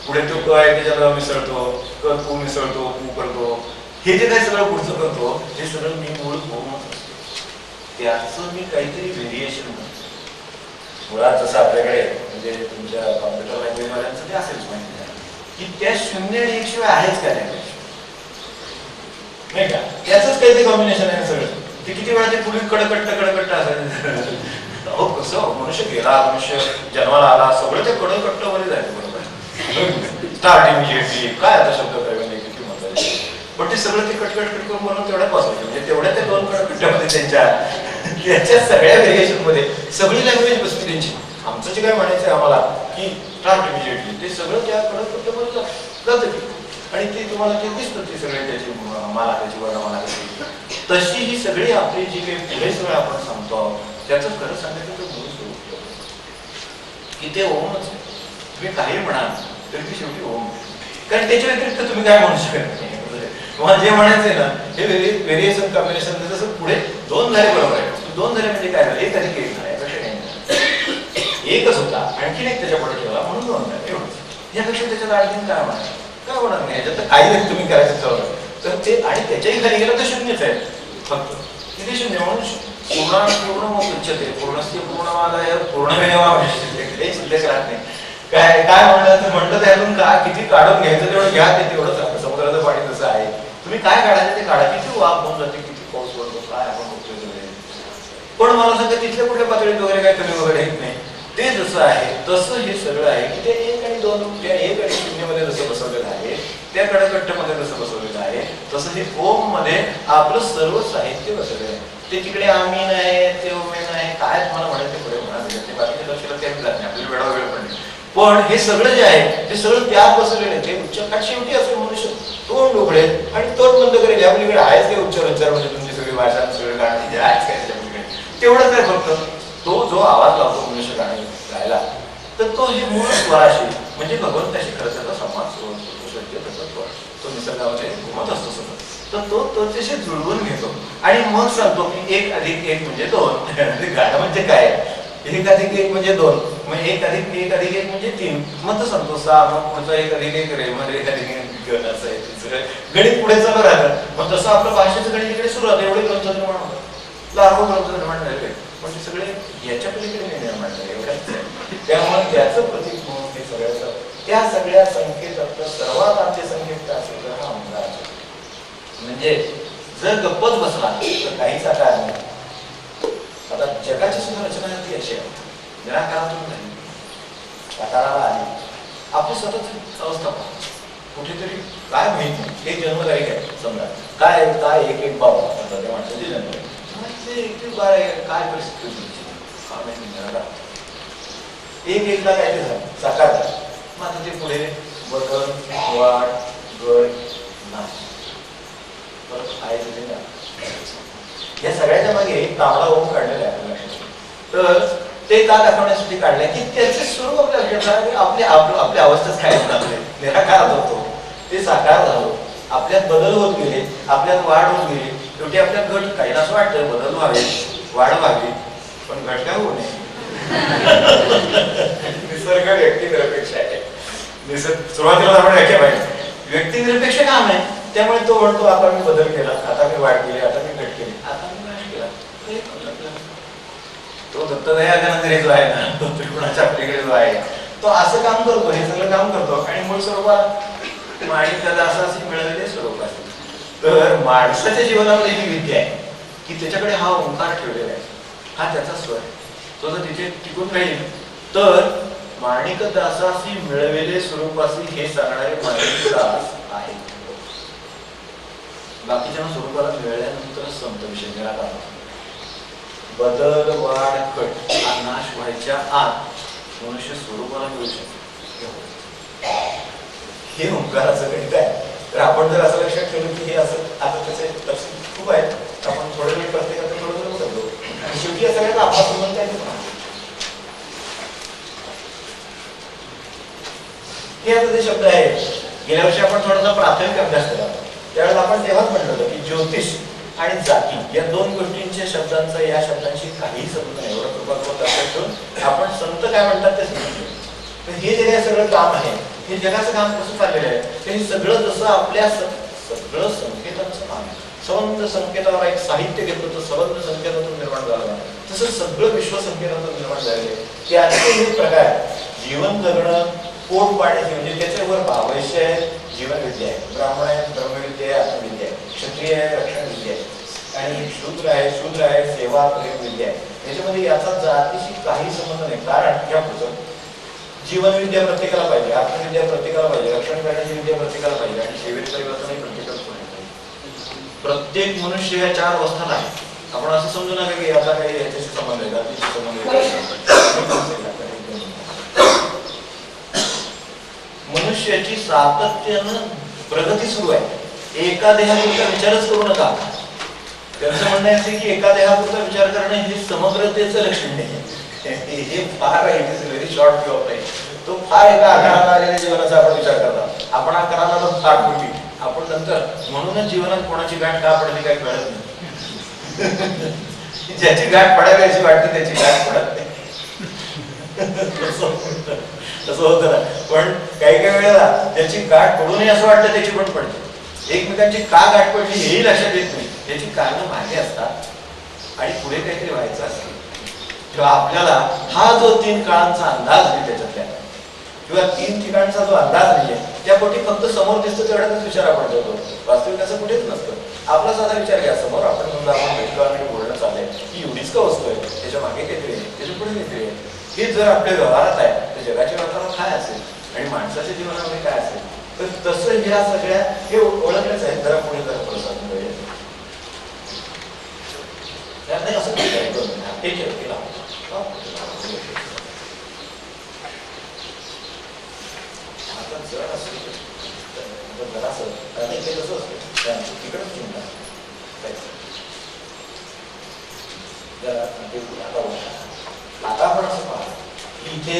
पुढे तो क आहे त्याच्याला मिसळतो, क तू मिसळतो, तू करतो, हे जे काही सगळं पुढचं करतो हे सगळं मी मूळ ओमच असतो. त्याचं मी काहीतरी व्हेरिएशन म्हणतो. मुळात जसं आपल्याकडे म्हणजे तुमच्या कॉम्प्युटर लँग्वेज वाल्यांचं ते असेलच माहिती की त्या 0 आणि 1 शिवाय आहेच काय नाही का, त्याच काहीतरी कॉम्बिनेशन आहे सगळं. ते किती वेळा ते पूर्वी कडकट्ट असायचं. हो कसं मनुष्य गेला, मनुष्य जन्माला आला, सगळं ते कडकट्ट मध्ये जायचं बरोबर. स्टार्ट इमिजिएटली काय आता शब्द प्रयोग किती महत्वाचे, पण ते सगळं ते कटकट कटकट म्हणून तेवढ्यात बसवायचे, म्हणजे तेवढ्या त्या 2 कडकट्ट्यामध्ये त्यांच्या सगळ्या व्हेरिएशन मध्ये सगळी लँग्वेज बसली त्यांची. आमचं जे काय म्हणायचं आम्हाला की स्टार्ट इमिजिएटली ते सगळं त्या कडकट्ट्यामध्ये जातं की, आणि ते तुम्हाला ते दिसतं ते सगळे त्याची मला त्याची वर्णमाला कशी. तशी ही सगळी आपली जी काही पुढे सगळं आपण सांगतो त्याचं खरं सांगायचं तर मूळ स्वरूप की ते ओमच आहे. तुम्ही काही म्हणाल तरी ती शेवटी ओम, कारण त्याच्या व्यतिरिक्त तुम्ही काय म्हणू शकत नाही. तुम्हाला जे म्हणायचंय ना हे व्हेरिएशन कॉम्बिनेशन जसं पुढे 2 झाले बरोबर आहे. 2 झाले म्हणजे काय झालं, 1 अधिक 1 झाला, यापेक्षा काही नाही. एकच होता आणखीन एक त्याच्या पुढे ठेवला म्हणून 2 झाले एवढंच. यापेक्षा त्याच्यात आणखीन काय होणार, काय होणार नाही. याच्यात काही जरी तुम्ही करायचं ठरवलं तर ते, आणि त्याच्याही खाली गेलं तर शून्यच आहे फक्त, किती शून्य म्हणून पूर्ण उच्चते पूर्णस्य पूर्णमादाय पूर्णमेवावशिष्यते, काही शिल्लक राहत नाही. काय काय म्हणलं तर म्हटलं त्यातून काय किती काढून घ्यायचं तेवढं घ्या, ते तेवढंच राहतं. समुद्राचं पाणी तसं आहे, तुम्ही काय काढायचं ते काढा. किती वाफ होऊन जाते, किती पाऊस पडतो, काय आपण बघतोय सगळे. पण मला सांगतं तिथल्या कुठल्या पातळीत वगैरे काय कमी वगैरे येत नाही. ते जसं आहे तसं हे सगळं आहे की ते 1 आणि 2 त्या 1 आणि 0 मध्ये जसं बसवलेलं आहे, त्या कडकट्ट्यामध्ये जसं बसवलेलं आहे, तसं हे ओम मध्ये आपलं सर्व साहित्य बसवलेलं आहे. ते तिकडे आमीन आहे, ते ओमेन आहे, काय तुम्हाला म्हणायचं पुढे म्हणा, ते बाकीच्या लक्षात काही जात नाही, आपल्याला वेळा वेळ पडले. पण हे सगळं जे आहे ते सगळं त्यात बसवलेलं आहे. ते उच्चार शेवटी असं मनुष्य तोंड उघडे आणि तोंड बंद करेल. आपल्याकडे आहेच ते उच्चार म्हणजे तुमची सगळी भाषा सगळं गाणं आहेच काय त्याच्याकडे, तेवढंच आहे फक्त. तो जो आवाज लावतो मनुष्य गाणं गायला, तर तो हे मूळ स्वराशी म्हणजे भगवंताशी खरं त्याचा संवाद तो निसर्गामध्ये घुमत असतो सतत. तर तो त्याच्याशी जुळवून घेतो आणि मग सांगतो की 1 अधिक 1 म्हणजे 2. गाणं म्हणजे काय, 1 अधिक 1 म्हणजे 2, मग 1 अधिक 1 अधिक 1 म्हणजे 3. मग तो सांगतो 6, मग पुढचा 1 अधिक 1 रे, मग 1 अधिक 1 असं आहे. सगळं गणित पुढे चालू राहतं. मग तसं आपलं भाषेचं गणित इकडे सुरू राहतं. एवढे ग्रंथ निर्माण होतात, लाखो ग्रंथ निर्माण झालेले, पण ते सगळे याच्या पलीकडे नाही निर्माण झाले एवढ्याच. त्यामुळे त्याचं प्रतीक म्हणून हे सगळ्याचं, त्या सगळ्या संकेतातलं सर्वात आमचे संकेत असेल तर हा ओंकार. म्हणजे जर गप्पच बसला तर काहीच आकार नाही. आता जगाची सुद्धा रचना ती अशी आहे, निराकारातून नाही आकाराला आली. आपली स्वतःची अवस्था कुठेतरी काय माहित नाही, एक जन्मतारीख आहे समजा, काय काय 1 बाबा म्हणतात त्या माणसाची जन्म काय परिस्थिती एक काय ते झालं साकार झालं. मग आता ते पुढे बदल वाढ गड नाश परत आहे तिथे ना, या सगळ्याच्या मागे तांबडा ओम काढलेला आहे लक्षात. तर ते का दाखवण्यासाठी काढलंय की त्याचे स्वरूप आपल्या लक्षात, आपल्या अवस्थेत काय होते, निराकार होतो, ते साकार झालो, आपल्यात बदल होत गेले, आपल्यात वाढ होत गेली. शेवटी आपल्यात घट, काहीला असं वाटतं बदल व्हावे वाढ व्हावी, पण घट काय होऊ नये. निसर्ग व्यक्तिनिरपेक्ष आहे. सुरुवातीला आपण व्याख्या पाहिजे, व्यक्तिनिरपेक्ष काम आहे. त्यामुळे तो म्हणतो आता मी बदल केला, आता मी वाढ केली, आता मी घट केली, आता मी नाश केला. तो दत्तदयानंदरी जो आहे ना, तो त्रिगुणाच्या पलीकडे जो आहे, तो असं काम करतो, हे सगळं काम करतो आणि मूळ स्वरूपात माणिक दासाची मिळालेले स्वरूप असते. तर माणसाच्या जीवनामध्ये ही विद्या आहे की त्याच्याकडे हा ओंकार ठेवलेला आहे, हा त्याचा स्वर आहे. तो जर तिथे टिकून राहील तर माणिक दासाशी मिळवलेले स्वरूपाशी हे सांगणारे माणिक दास आहे. बाकीच्या स्वरूपाला मिळाल्यानंतर संत विषय निराकार बदल वाढ कट हा नाश व्हायच्या आत मनुष्य स्वरूपाला मिळू शकतो. हे ओंकाराचं गणित आहे. तर आपण जर असं लक्षात ठेवलं की हे असं, आता त्याचे लक्ष खूप आहेत, आपण थोडं वेळ प्रत्येकाचं थोडं थोडं बघतो आणि शेवटी या सगळ्याचा आपला संबंध आहे. हे आता ते शब्द आहेत. गेल्या वर्षी आपण थोडासा प्राथमिक अभ्यास केला, त्यावेळेला आपण तेव्हाच म्हटलं होतं की ज्योतिष आणि जाती या 2 गोष्टींच्या शब्दांचा या शब्दांशी काहीही संबंध नाही. एवढं कृपात्मक लक्षात ठेवून आपण संत काय म्हणतात ते समजतो. तर हे जे काही सगळं काम आहे, हे जगाचं काम कसं चाललेलं आहे, ते सगळं जसं आपल्या सगळं संकेतांचं काम आहे. संबंध संकेतावर एक साहित्य घेतलं तर संबंध संकेतातून निर्माण झालं, तसं सगळं विश्व संकेतातून निर्माण झालेलं आहे. त्याचे हे प्रकार जीवन जगणं, पोट पाण्याची म्हणजे त्याच्यावर वैश्य आहे, जीवनविद्या आहे, ब्राह्मण आहे, ब्रह्मविद्या आहे, आत्मविद्या आहे, क्षत्रिय आहे, रक्षण विद्या आहे, आणि शूद्र आहे, सेवा प्रेम विद्या आहे. याच्यामध्ये याचा जातीशी काही संबंध नाही. कारण या पुढचं जीवनविद्या प्रत्येकाला पाहिजे, आत्मविद्या प्रत्येकाला पाहिजे, रक्षण करण्याची विद्या प्रत्येकाला पाहिजे आणि सेवेत परिवर्तनही प्रत्येकाला पाहिजे. प्रत्येक मनुष्य या 4 अवस्थात आहे. आपण असं समजू नका की याचा काही याच्याशी संबंध आहे, जातीशी संबंध आहे. मनुष्याची सातत्यानं प्रगती सुरू आहे. एका देहापुरता विचारच करू नका. त्यांचं म्हणणं आहे की एका देहापुरता विचार करणं हे समग्रतेचं लक्षण नाही. हे फार आहे, very short view of life. तो फार एका आकाराला आलेल्या जीवनाचा आपण विचार करतात. आपण आकाराला तर फार पूर्वी आपण नंतर म्हणूनच जीवनात कोणाची गाठ का पडली काही कळत नाही. ज्याची गाठ पडावी अशी वाटते त्याची गाठ पडत नाही. तसं होतं ना. पण काही काही वेळेला ज्याची गाठ पडू नये असं वाटतं त्याची पण पडते. एकमेकांची का गाठ पडली हेही लक्षात येत नाही. याची कारणं मागे असतात आणि पुढे काहीतरी व्हायचं असतं. किंवा आपल्याला हा जो 3 काळांचा अंदाज आहे त्याच्यातल्या किंवा 3 ठिकाणचा जो अंदाज नाहीये त्यापोटी फक्त समोर दिसतो तेवढाच विचार आपण करतो. वास्तविक असं कुठेच नसतं. आपला साधा विचार घ्या. समोर आपण समजा आपण भेटलो आणि बोलणं चाललंय की एवढीच का वस्तू आहे, त्याच्या मागे काहीतरी आहे, त्याच्या पुढे काहीतरी आहे. हे जर आपल्या व्यवहारात आहे तर जगाच्या वातावरण काय असेल आणि माणसाच्या जीवनामध्ये काय असेल. तर तसं ह्या सगळ्या हे ओळखल्याच आहे. जरा पुढे जरा प्रसाद मिळेल नाही असं केला. आता जरा असं जरा असं कसं असतं तिकडच चिंता आता आपण असं पाहतो की इथे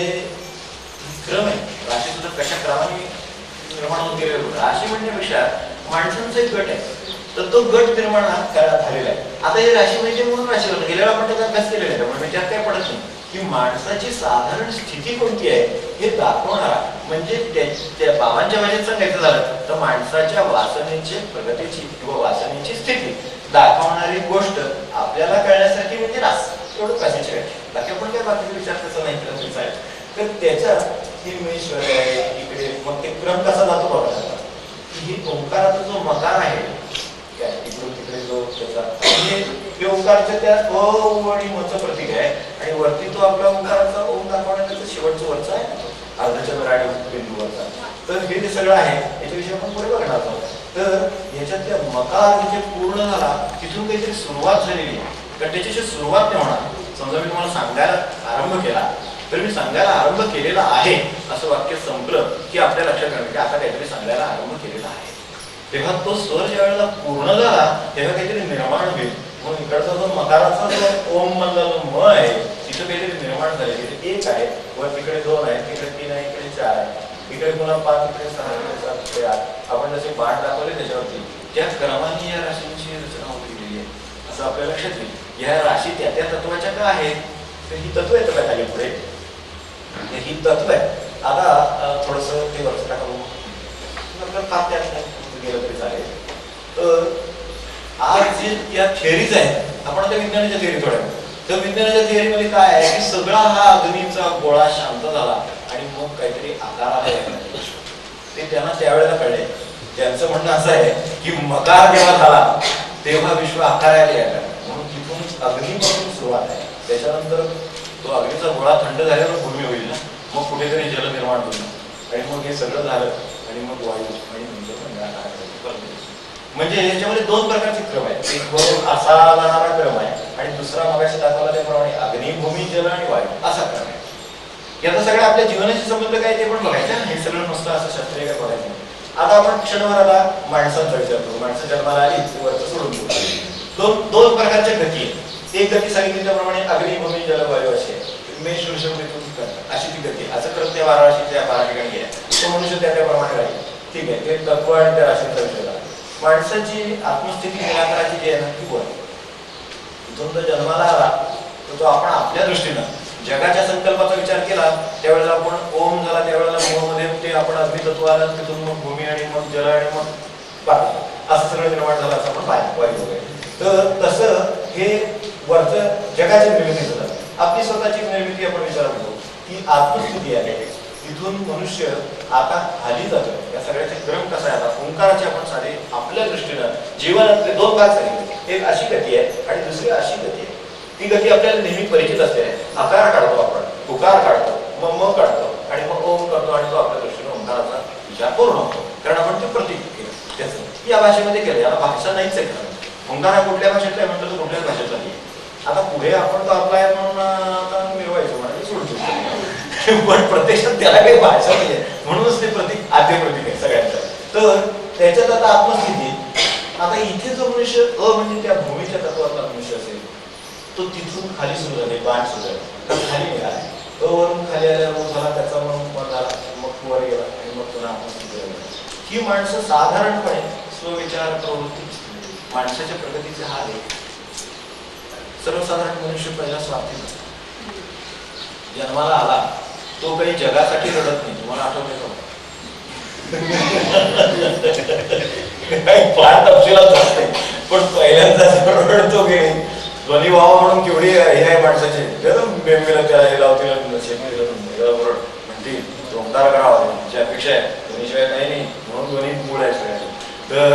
क्रम आहे. राशी सुद्धा कशा क्रमाने निर्माण होत गेले. राशी म्हणण्यापेक्षा माणसांचा एक गट आहे. तर तो गट निर्माण झालेला आहे. आता हे राशी म्हणजे म्हणून राशी होतं. गेल्या वेळा आपण त्याचा अभ्यास केलेला आहे त्यामुळे विचार काय पडत नाही की माणसाची साधारण स्थिती कोणती आहे हे दाखवणारा म्हणजे त्या बाबांच्या भाषेत सांगायचं झालं तर माणसाच्या वासनेची प्रगतीची किंवा वासनेची स्थिती दाखवणारी गोष्ट आपल्याला कळण्यासाठी म्हणजे रास. एवढं राशीची व्याख्या. बाकी आपण काय बाकीचा विचार त्याचा नाही केला तरी चालेल. तर त्याच्या हिमेश्वर आहे इकडे मग ते क्रम कसा जातो बघा. ही ओंकाराचा जो मकार आहे इकडून तिकडे जो त्याचा ओंकारच्या त्या अ आणि मचं प्रतीक आहे आणि वरती तो आपला ओंकाराचा ओम दाखवण्याचं शेवटचं वरचं आहे अर्धचंद्र आणि बिंदूवरचा. तर हे जे सगळं आहे याच्याविषयी आपण पुढे बघणार आहोत. तर ह्याच्यातल्या मकार जिथे पूर्ण झाला तिथून काहीतरी सुरुवात झालेली आहे. तर त्याची सुरुवात नाही होणार. समजा मी तुम्हाला सांगायला आरंभ केला तर मी सांगायला आरंभ केलेला आहे असं वाक्य संपलं की आपल्या लक्षात येणार की आता काहीतरी सांगायला आरंभ केलेला आहे. तेव्हा तो स्वर ज्या वेळेला पूर्ण झाला तेव्हा काहीतरी निर्माण होईल. म्हणून इकडचा जो मकाराचा जो ओम मधला जो म आहे तिथं काहीतरी निर्माण झाले. तिथे 1 आहे वर तिकडे 2 आहे तिकडे 3 आहे इकडे 4 आहे इकडे पुन्हा 5 इकडे 6 इकडे 7 इकडे 8. आपण जसे बाण दाखवले त्याच्यावरती त्या क्रमाने या राशींची रचना होत गेलेली आहे असं आपल्या लक्षात येईल. ह्या राशी त्या त्या तत्वाच्या का आहेत तर ही तत्व येतं का खाली पुढे ही तत्व आहे. आता थोडस ते वर्ष टाकू गेलं तरी चालेल. तर आज जे या थिअरीज आहेत आपण आता विज्ञानाच्या थिअरी थोड्या तर विज्ञानाच्या थिअरीमध्ये काय आहे की सगळा हा अग्नीचा गोळा शांत झाला आणि मग काहीतरी आकार आहे ते त्यांना त्यावेळेला कळले. त्यांचं म्हणणं असं आहे की मकार जेव्हा झाला तेव्हा विश्व आकाराला यायला म्हणून तिथून अग्नीपासून सुरुवात आहे. त्याच्यानंतर तो अग्नीचा गोळा थंड झाल्यावर भूमी होईल ना मग कुठेतरी जल निर्माण होईल आणि मग हे सगळं झालं आणि मग वायू आणि म्हणजे याच्यामध्ये 2 प्रकारचे क्रम आहेत. एक वरून असा जाणारा क्रम आहे आणि दुसरा मगाशी दाखवला त्याप्रमाणे अग्नी भूमी जल आणि वायू असा क्रम आहे. याचा सगळं आपल्या जीवनाशी संबंध काय ते पण बघायचं. हे सगळं नुसतं असं शास्त्रीय काय बघायचं. आता आपण क्षणभराला माणसांचा विचार करू. माणसं जन्माला आली वरचं सोडून देऊ. 2 प्रकारच्या गती आहेत. एक गती सांगितली त्याप्रमाणे अग्नी भूमी जल वायू अशी मेष वृषभेतून अशी ती गती. असं करत त्या 12 राशीच्या 12 ठिकाणी गेल्या तो मनुष्य त्याप्रमाणे राहील. ठीक आहे. ते तत्व आणि त्या राशींचा विषय झाला. माणसाची आत्मस्थिती निराकाराची जी आहे ना ती बोल इथून तो जन्माला आला तर तो आपण आपल्या दृष्टीनं जगाच्या संकल्पाचा विचार केला त्यावेळेला आपण ओम झाला त्यावेळेला मोहमध्ये ते आपण अग्नितत्व आलं तिथून मग भूमी आणि मग जल आणि मग पाणी असं सगळं निर्माण झालं असं आपण वायू वगैरे. तर तसं हे वरचं जगाची निर्मिती झालं. आपली स्वतःची निर्मिती आपण विचारात घेऊ की आत्मस्थिती आहे. इथून मनुष्य आता खाली जातो. या सगळ्याचे क्रम कसा आहे. आता ओंकाराचे आपण साधे आपल्या दृष्टीनं जीवनातले 2 भाग सांगितले. एक अशी गती आहे आणि दुसरी अशी गती आहे. ती गती आपल्याला नेहमी परिचित असते. आकार काढतो आपण उकार काढतो मग काढतो आणि मग ओम करतो आणि तो आपल्या दृष्टीने ओंकाराचा विचार करून होतो, कारण आपण ते प्रतीक केलं त्याचं या भाषेमध्ये केलं. याला भाषा नाहीच आहे खरं. ओंकार हा कुठल्या भाषेतला आहे म्हटलं तर कुठल्याच भाषेतला नाही. आता पुढे आपण तो आपला आहे म्हणून आता मिळवायचं म्हणजे सोडतो, पण प्रत्यक्षात त्याला काही भाषा नाही आहे, म्हणूनच ते प्रतीक आद्य प्रतीक आहे सगळ्यांचं. तर त्याच्यात आता आत्मस्थिती, आता इथे जो मनुष्य म्हणजे त्या भूमीच्या तत्वातला मनुष्य असेल तो तिथून खाली सुरू झाले, बाण सुरू झाले, तर खाली निघाला. वरून खाली आल्यावर मग झाला त्याचा मग झाला, मग वर गेला आणि मग पुन्हा आत्मस्थिती गेला. ही माणसं साधारणपणे स्वविचार प्रवृत्ती माणसाच्या प्रगतीचे हाल आहे. सर्वसाधारण मनुष्य पहिला स्वार्थी नसतो. जन्माला आला तो काही जगासाठी रडत नाही. तुम्हाला आठवते का? फार तपशिलात असते, पण पहिल्यांदा रडतो की ध्वनी व्हावा म्हणून केवढी हे आहे माणसाचे. बेंबीला त्याला हे लावतील म्हणतील ओंकार करावा, त्यांची अपेक्षा आहे, ध्वनीशिवाय काही नाही, म्हणून ध्वनी मूळ आहे सगळ्यांनी. तर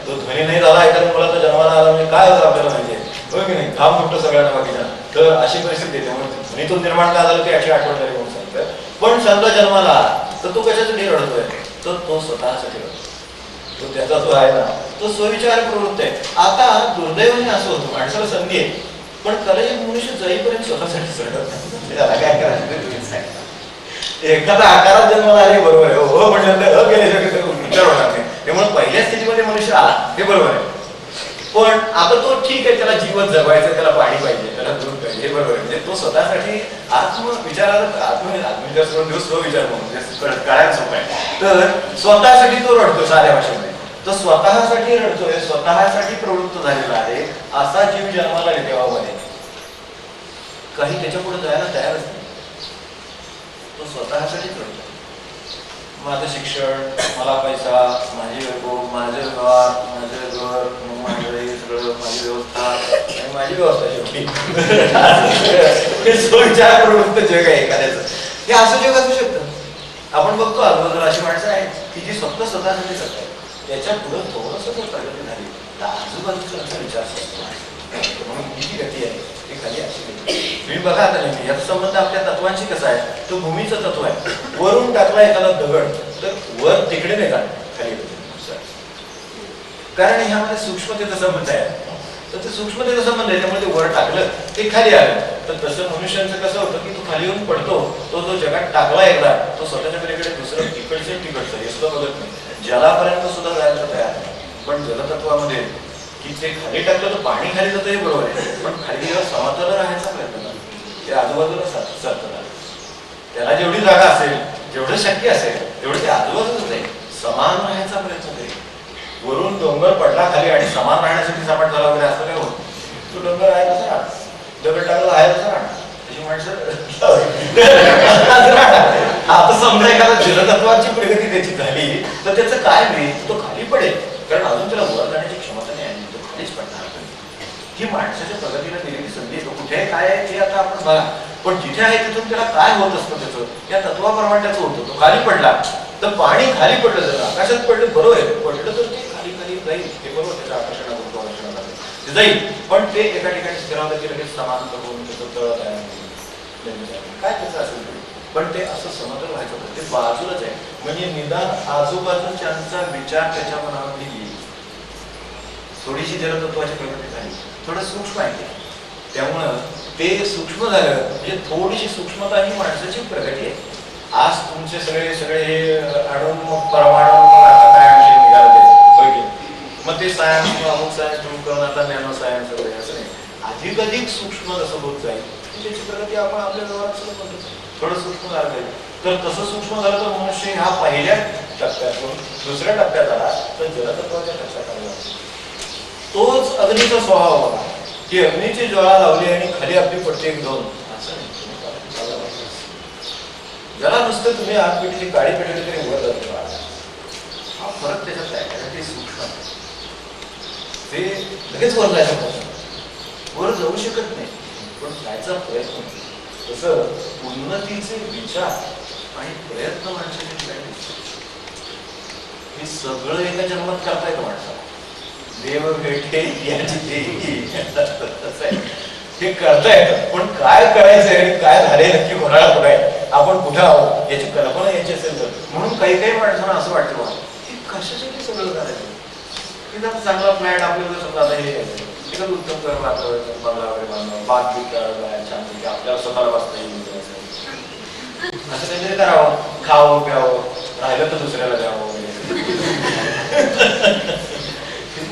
तो ध्वनी नाही झाला एखाद्या मुलाचा जन्माला आला म्हणजे काय होतं आपल्याला माहिती आहे, हो की नाही, काम फुटतो सगळ्यांना बाकीच्या. तर अशी परिस्थिती येते. म्हणून ध्वनीतून निर्माण काय झालं ते याची आठवण झाली म्हणून सांगतात. पण समजा जन्माला आला तर तो कशासाठी रडतोय, तर तो स्वतःसाठी रडतो. तो त्याचा जो आहे ना तो स्वविचार प्रवृत्त आहे. आता दुर्दैवाने असं होतं, माणसाला संधी आहे पण कदाचित मनुष्य जाईपर्यंत स्वतःसाठी रडत नाही. त्याला काय करायचं, एखादा आकारात जन्माला आले बरोबर आहे, हो म्हटलं गेले विचार होणार नाही. त्यामुळे पहिल्या स्थितीमध्ये मनुष्य आला हे बरोबर आहे, पण आता तो ठीक आहे, त्याला जीवन जगवायचं, त्याला पाणी पाहिजे, त्याला दूध पाहिजे, हे बरोबर आहे. म्हणजे तो स्वतःसाठी आत्मविचाराला आत्मविचार सोडून देऊ स्वविचार म्हणून कळायला सोपं आहे. तर स्वतःसाठी तो रडतो साध्या भाषेमध्ये, तो स्वतःसाठी रडतोय, स्वतःसाठी प्रवृत्त झालेला आहे. असा जीव जन्माला देवामध्ये काही त्याच्या पुढे जायला तयारच नाही. तो स्वतःसाठीच रडतो. माझं शिक्षण, मला पैसा, माझी माझं व्यवहार, माझं घर, माझं हे सगळं, माझी व्यवस्था आणि माझी व्यवस्था शेवटी. हे स्वविचार प्रवृत्त जग आहे एखाद्याचं. हे असं जग असू शकतं. आपण बघतो आजूबाजूला अशी माणसं आहेत की जी फक्त स्वतःसाठी करतात. त्याच्या पुढे थोडंसं जर प्रगती झाली तर आजूबाजूचा विचार असतो, म्हणून ही जी गती आहे ती खाली अशी तुम्ही बघा. आता नाही याचा संबंध आपल्या तत्वांशी कसा आहे, तो भूमीचं तत्व आहे. वरून टाकला एखादा दगड तर वर तिकडे नाही जाणार, खाली कारण ह्यामध्ये सूक्ष्मतेचा संबंध आहे. तर ते सूक्ष्मतेचा संबंध आहे, त्यामुळे ते वर टाकलं ते खाली आलं. तर तसं मनुष्यांचं कसं होतं की तो खाली येऊन पडतो, तो जो जगात टाकला एकदा तो स्वतःच्या पलीकडे दुसरं तिकडचं हे सुद्धा बघत नाही, जलापर्यंत सुद्धा जायला तयार नाही. पण जलतत्वामध्ये की ते खाली टाकलं तर पाणी खाली जातं हे बरोबर आहे, पण खाली जेव्हा समतल राहायचा प्रयत्न करतो ते आजूबाजूला सरकतात. त्याला जेवढी जागा असेल, जेवढं शक्य असेल तेवढं ते आजूबाजूच नाही, समान राहायचा प्रयत्न करेल. वरून डोंगर पडला खाली आणि समान राहण्यासाठी सपाट झाला वगैरे असं काय होत, तो डोंगर आहे तसा राहणार, दगड टाकला आहे तसा राहणार. तशी माणसं आता समजा एखादा जलतत्वाची प्रगती त्याची झाली तर त्याचं काय होईल, तो खाली पडेल, कारण अजून त्याला वर जाण्याची क्षमता नाही आणि तो खालीच पडणार. ही माणसाच्या प्रगतीला दिलेली संधी आहे. कुठे काय आहे ते आता आपण बघा, पण जिथे आहे तिथून त्याला काय होत असतं त्याचं या तत्वाप्रमाणे त्याचं होतं. तो खाली पडला तर पाणी खाली पडलं, जर आकाशात पडलं बरोबर आहे, पडलं तर ते खाली खाली जाईल, ते बरोबर त्याच्या आकर्षणात ते जाईल, पण ते एका ठिकाणी स्थिरावलं की लगेच समांतर होऊन त्याचं तळ तयार काय त्याचं असेल, पण ते असं समतल व्हायचं होतं. ते बाजूलाच आहे, म्हणजे निदान आजूबाजूच्यांचा विचार त्याच्या मनामध्ये येईल. थोडीशी जलतत्वाची प्रगती झाली, थोडं सूक्ष्म आहे त्यामुळं ते सूक्ष्म झालं म्हणजे थोडीशी सूक्ष्मता ही माणसाची प्रगती आहे. आज तुमचे सगळे हे अणू मग परमाणू आता काय विषय निघाला ते, मग ते सायन्स अमुक सायन्स तुम्ही करून आता नॅनो सायन्स वगैरे असं नाही, अधिक सूक्ष्म जसं होत जाईल त्याची प्रगती आपण आपल्या व्यवहारात सुद्धा करतो. थोडं सूक्ष्म झालं पाहिजे. तर तसं सूक्ष्म झालं तर मनुष्य ह्या पहिल्या टप्प्यातून दुसऱ्या टप्प्यात आला तर जलतत्वाच्या टप्प्यात आला. तोच अग्नीचा स्वभाव बघा की अग्नीची ज्वाळा लावली आणि खाली आपली पडते एक दोन, असं नाही. ज्याला नुसतं तुम्ही आग पेटीची गाडी पेटवली तरी वर जाते, हा फरक त्याच्यात आहे. कारण ते सूक्ष्म ते लगेच वर जायचं पाहिजे, वर जाऊ शकत नाही पण जायचा प्रयत्न. तसं उन्नतीचे विचार आणि प्रयत्न माणसाचे ठिकाणी हे सगळं एका जन्मात करता येतं माणसाला. देव भेटे याची ते करता येतं, पण काय करायचंय आणि काय झाले नक्की घोराळा कुठे आहे आपण कुठं आहोत याची कल्पना यायची असेल तर. म्हणून काही काही माणसांना असं वाटतं बघा की कशासाठी सगळं करायचं की जर चांगला फ्लॅट आपल्याला समजा आता हे एकदम उत्तम कर वातावरण बंगला वगैरे बांधणं बाग बीग करायला छान आपल्याला स्वतःला वाचता येईल असं काहीतरी करावं, खावं प्यावं, राहिलं तर दुसऱ्याला द्यावं वगैरे.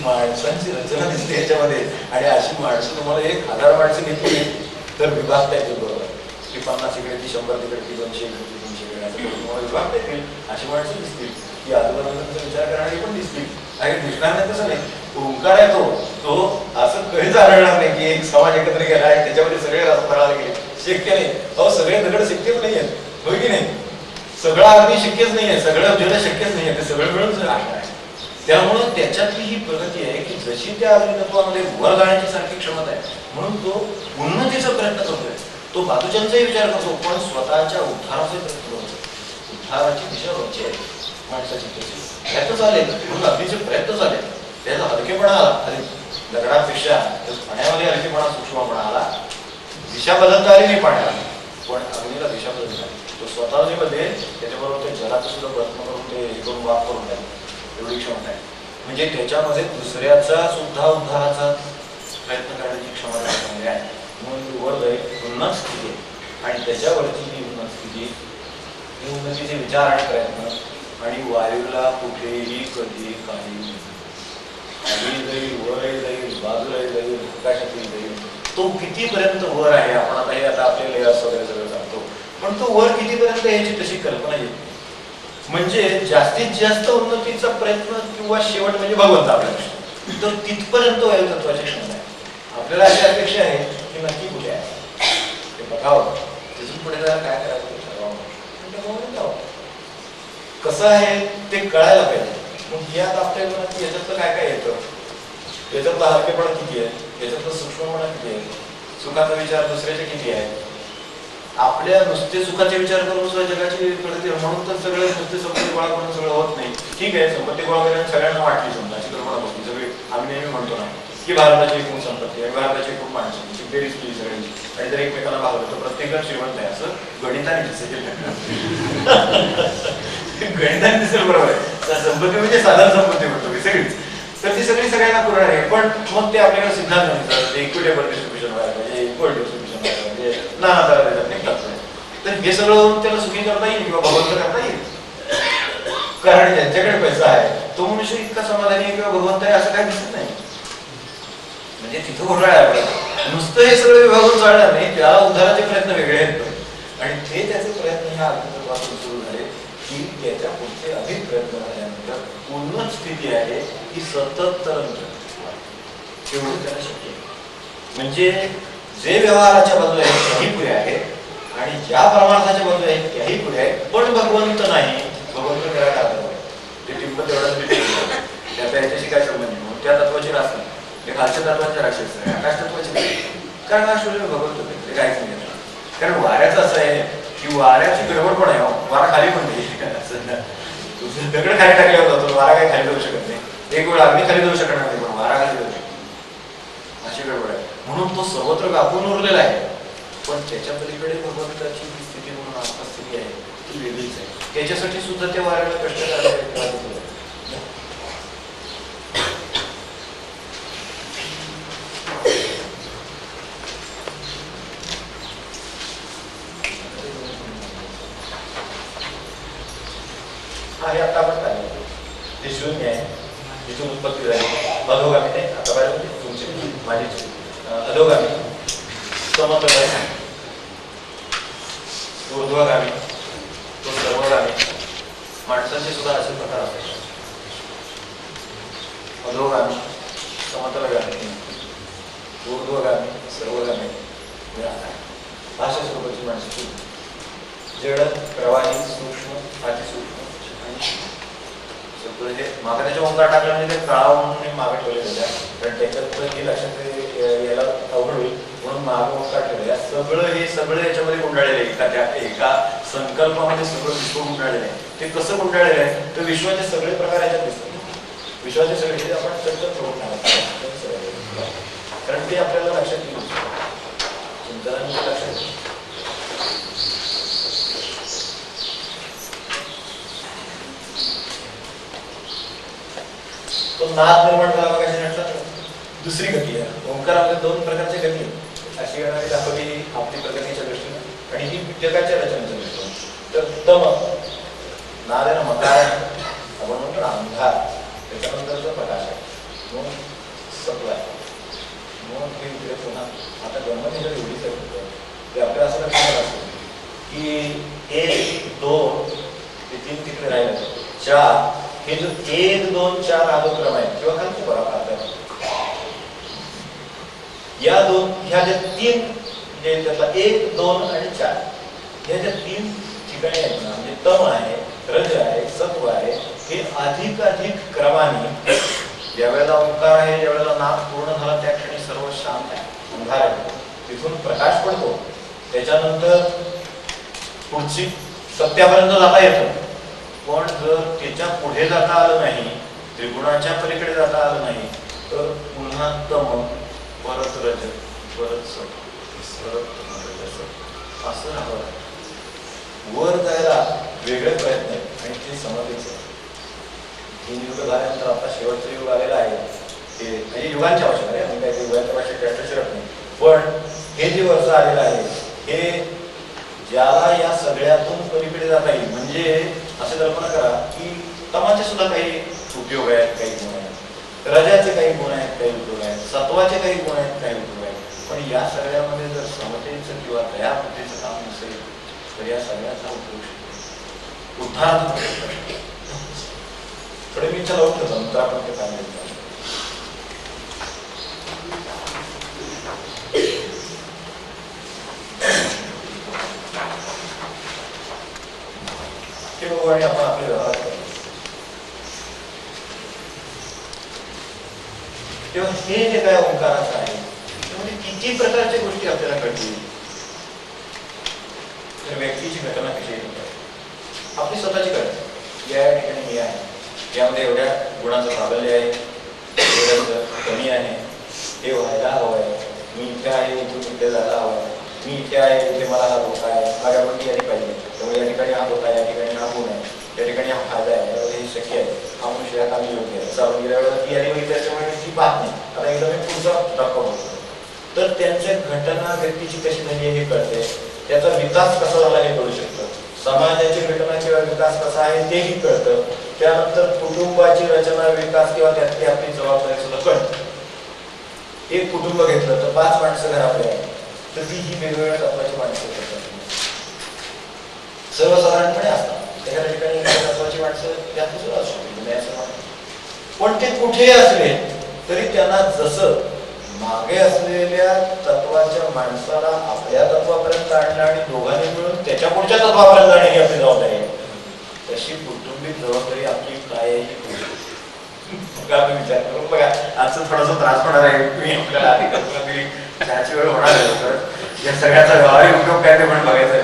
माणसांची रचना दिसते याच्यामध्ये. आणि अशी माणसं तुम्हाला 1000 माणसं घेतली तर विभागता येतील बरोबर. ती 50 इकडे, ती 100 तिकडे, ती 200 इकडे, ती 300 इकडे, असं करून तुम्हाला विभागता येतील. अशी माणसं दिसतील की आजूबाजूचा विचार करणारी पण दिसतील. आणि दिसणार नाही तसं नाही. ओंकार आहे तो असं कधीच आढळणार नाही की एक समाज एकत्र गेला आहे त्याच्यामध्ये सगळे रसातळाला गेले. शक्य नाही. अहो सगळे दगड शक्यच नाही आहेत, होय की नाही? सगळं अगदी शक्यच नाहीये, सगळं ज्याला शक्यच नाहीये ते सगळं मिळून आहे. त्यामुळं त्याच्यातली ही प्रगती आहे की जशी त्या अभिनत्वामध्ये वर जाण्याची सारखी क्षमता आहे म्हणून तो उन्नतीचा प्रयत्न करतोय. तो बाजूच्यांचाही विचार करतो पण स्वतःच्या उद्धाराचा प्रयत्न करतो. उद्धाराची दिशा वरची आहे माणसाची तशी. प्रयत्न चालेल म्हणून अग्नीचे प्रयत्न झाले. त्याचा हलकेपणा आला, दगडापेक्षा पाण्यामध्ये हलकेपणा सूक्ष्मपणा आला. दिशा बदलता आली नाही पाण्याला पण अग्नीला दिशा बदलता आली. तो स्वतः मध्ये त्याच्याबरोबर ते जलाचं सुद्धा प्रयत्न करून ते हे करून वाप करून द्या एवढी क्षमता आहे. म्हणजे त्याच्यामध्ये दुसऱ्याचा सुद्धा उद्धाराचा प्रयत्न करण्याची क्षमता चांगली आहे. म्हणून वर जाईल उन्नत स्थिती आणि त्याच्यावरची ही उन्नत स्थिती ही उन्नतीचे विचार आणि प्रयत्न आणि वायूला कुठेही कधी काही खाली जाईल, वर जाईल, बाजूला जाईल, आकाशातील जाईल. तो कितीपर्यंत वर आहे आपण आता हे आपले लेयर्स वगैरे सगळं सांगतो पण तो वर कितीपर्यंत याची तशी कल्पना येईल. म्हणजे जास्तीत जास्त उन्नतीचा प्रयत्न किंवा शेवट म्हणजे भगवंत आपल्यापेक्षा तर तिथपर्यंत वायुतत्वाची क्षमता आहे. आपल्याला अशी अपेक्षा आहे की नक्की कुठे आहे ते बघावं, तिथून पुढे जायला काय करायचं ते ठरवावं. कसं आहे ते कळायला पाहिजे. मग यात आपल्याला की याच्यातलं काय काय येतं, याच्यातला हलकेपणा किती आहे, याच्यातलं सूक्ष्मपणा किती आहे, सुखाचा विचार दुसऱ्याचे किती आहे. आपल्या नुसते सुखाचे विचार करून सुद्धा जगाची प्रगती म्हणून तर सगळे नुसते संपत्ती गोळा करून सगळं होत नाही. ठीक आहे संपत्ती गोळा करून सगळ्यांना वाटली समजाची कल्पना बघली सगळी. आम्ही नेहमी म्हणतो ना की भारताची एकूण संपत्ती आणि भारताची एकूण माणसांची बेरीज केली सगळ्यांची आणि जर एकमेकांना भागवलं तर प्रत्येकजण श्रीमंत आहे असं गणिताने दिसेल. गणिताने दिसेल बरोबर आहे. संपत्ती म्हणजे साधारण संपत्ती म्हणतो की सगळीच तर ती सगळी सगळ्यांना पुरणार आहे. पण मग ते आपल्याकडे सिद्धांत म्हणतात इक्विटेबल डिस्ट्रीब्युशन व्हायला पाहिजे, इक्वल डिस्ट्रीब्युशन व्हायला पाहिजे, नाना तऱ्हा त्याच्यात निघतात. तर हे सगळं त्याला सुखी करता येईल किंवा भगवंत करता येईल. कारण ज्यांच्याकडे पैसा आहे तो मनुष्य इतका समाधानी आहे किंवा भगवंत आहे असं काही दिसत नाही. म्हणजे तिथं घोटाळा आहे. नुसतं हे सगळं विभागून चालणार नाही, त्याला उद्धाराचे प्रयत्न वेगळे आहेत आणि ते त्याचे प्रयत्न ह्या अर्थतत्वातून सुरू झाले की त्याच्या पुढचे अधिक प्रयत्न झाल्यानंतर उन्नत स्थिती आहे की सतत तरंग एवढं त्याला शक्य आहे. म्हणजे जे व्यवहाराच्या बाजूला आहेत त्याही पुढे आहेत आणि ज्या परमार्थाच्या बाजूला आहेत त्याही पुढे आहेत. पण भगवंत नाही, भगवंत त्याला टाकलं ते टिंब तेवढं त्याचा याच्याशी काय संबंध नाही. त्या तत्वाची रास नाही, ते खालच्या तत्वाचे राक्षस आहे, आकाश तत्वाचे नाही. कारण हा सूर्य भगवंत ते काहीच नाही. कारण वाऱ्याचं असं आहे की वाऱ्याची गडबड पण आहे. वारा खाली पण नाही, दगड खाली टाकल्यावर जातो, वारा काही खाली जाऊ शकत नाही. एक वेळ अग्नी खाली जाऊ शकणार नाही पण वारा खाली जाऊ शकतो, अशी गडबड आहे. म्हणून तो सर्वत्र व्यापून उरलेला आहे. पण त्याच्या पलीकडे भगवंताची जी स्थिती म्हणून आत्मस्थिती आहे ती वेगळीच आहे. त्याच्यासाठी सुद्धा त्या वाऱ्याला कष्ट करायला हे आता आपण काय ते शून्य आहे, तिथून उत्पत्ती झाली. अधोगामी नाही आता बाहेर तुमची माझी अधोगामी समतल आहे, ऊर्ध्वगामी तो सर्वगामी. माणसांचे सुद्धा असे प्रकार असतात. अधोगामी, समतलगामी, ऊर्ध्वगामी, सर्वगामी. अशा स्वरूपाची माणसाची जड, प्रवाही, सूक्ष्म, अतिसूक्ष्म सगळं हे मागे त्याच्या ओंकार टाकलं म्हणजे ते काळा म्हणून मागे ठेवलेलं आहे. कारण त्याच्यात हे लक्षात यायला अवघड होईल म्हणून मागे ओंकार ठेवलेलं आहे. सगळं हे सगळं याच्यामध्ये गुंडाळलेलं आहे. एका संकल्पामध्ये सगळं विश्व गुंडाळलेलं आहे. ते कसं गुंडाळलेलं आहे तर विश्वाचे सगळे प्रकार याच्यात दिसतात. विश्वाचे सगळे आपण चर्चा करून कारण ते आपल्याला लक्षात येईल, चिंतनाने लक्षात येईल. तो नाद निर्माण झाला बघा म्हटलं. दुसरी गती आहे ओंकारामध्ये दोन प्रकारच्या गती आहेत. अशी येणारी दाखवली आपली प्रगतीच्या दृष्टीने आणि ही जगाच्या रचनेच्या दृष्टीने. तर तम नाद आहे ना, मकार आहे, आपण म्हणतो ना अंधार, त्याच्यानंतरचा प्रकाश आहे, मग सत्व आहे, मग हे इकडे पुन्हा. आता गणपती जर एवढीच आहे की आपल्याला असं लक्षात असतं की 1 2 ते 3 तिकडे राहिले, 4 हे जो 1 2 4 हा जो क्रम आहे किंवा खालची परत या दोन ह्या ज्या 3 म्हणजे त्यातला 1 2 आणि 4 ह्या ज्या 3 ठिकाणी आहेत ना, म्हणजे तम आहे, रज आहे, सत्व आहे, हे अधिक क्रमाने ज्यावेळेला ओंकार आहे, ज्यावेळेला नाद पूर्ण झाला त्या क्षणी सर्व शांत आहे, अंधार आहे, तिथून प्रकाश पडतो. त्याच्यानंतर पुढची सत्यापर्यंत जाता येतं. पण जर त्याच्या पुढे जाता आलं नाही, त्रिगुणाच्या पलीकडे जाता आलं नाही, तर पुन्हा तम, परत रज, परत सत्व, परत असं राहावं. वर जायला वेगळे प्रयत्न आहेत आणि ते समाधीचे. 3 युग झाल्यानंतर आता शेवटचं युग आलेलं आहे, ते म्हणजे युगांच्या भाषेत आहे, म्हणजे काही युगांच्या भाषेत जास्त शिरत नाही. पण हे जे वर्ष आलेलं आहे हे ज्याला या सगळ्यातून पलीकडे जाता येईल. म्हणजे असे कल्पना करा की तमाचे सुद्धा काही उपयोग आहेत, काही गुण आहेत, रजाचे काही गुण आहेत, काही उपयोग आहेत, सत्वाचे काही गुण आहेत, काही उपयोग आहेत. पण या सगळ्यामध्ये जर समतेचं किंवा दया बुद्धीचं काम नसेल तर या सगळ्याचा उपयोग उद्धार थोडे मी इच्छा लावून ठेवतो, नंतर आपण ते काम देतो. हे बघू आणि आपण आपले व्यवहार करतो. तेव्हा हे जे काय ओंकाराचं आहे त्यामध्ये किती प्रकारच्या गोष्टी आपल्याला कळतील. तर व्यक्तीची घटना कशी आहे, आपली स्वतःची कळते. या ठिकाणी मी आहे, यामध्ये एवढ्या गुणाचं प्राबल्य आहे, एवढं कमी आहे, हे व्हायला हवं आहे, मी इथे आहे, इथून इथे जायला हवं आहे, मी इथे आहे, इथे मला हा धोका आहे, माझ्या पण यायला पाहिजे, त्यामुळे या ठिकाणी हा धोका आहे, या ठिकाणी हा गुण आहे, या ठिकाणी हा फायदा आहे, यामध्ये हे शक्य आहे, हा मनुष्य या कामी योग्य आहे. चालून गेल्या वेळेला ती आली बघितली त्याच्यामुळे ती पाहत नाही. आता एकदा मी पुढचा धक्का होतो तर त्यांच्या घटना व्यक्तीची कशी झाली हे कळते, त्याचा विकास कसा झाला हे कळू शकतं, समाजाची घटना किंवा विकास कसा आहे तेही कळतं. त्यानंतर कुटुंबाची रचना विकास किंवा त्यातली आपली जबाबदारी सुद्धा कळते. एक कुटुंब घेतलं तर 5 माणसं घरातली आहेत, तर ती ही वेगवेगळ्या तत्वाची माणसं करतात. सर्वसाधारणपणे असतात एखाद्या ठिकाणी तत्वाची माणसं त्यातली सुद्धा असू शकते. पण ते कुठेही असले तरी त्यांना जसं मागे असलेल्या तत्वाच्या माणसाला आपल्या तत्वापर्यंत आणलं आणि दोघांनी मिळून त्याच्या पुढच्या तत्वापर्यंत आणणे ही आपली जबाबदारी आहे. तशी कौटुंबिक जबाबदारी आपली काय आहे विचार करून बघा. आजचं थोडासा त्रास होणार आहे, मी आपल्याला आधी कल्पना दिली त्याची वेळ होणार आहे, तर या सगळ्याचा व्यावहारिक उपयोग काय ते पण बघायचं आहे.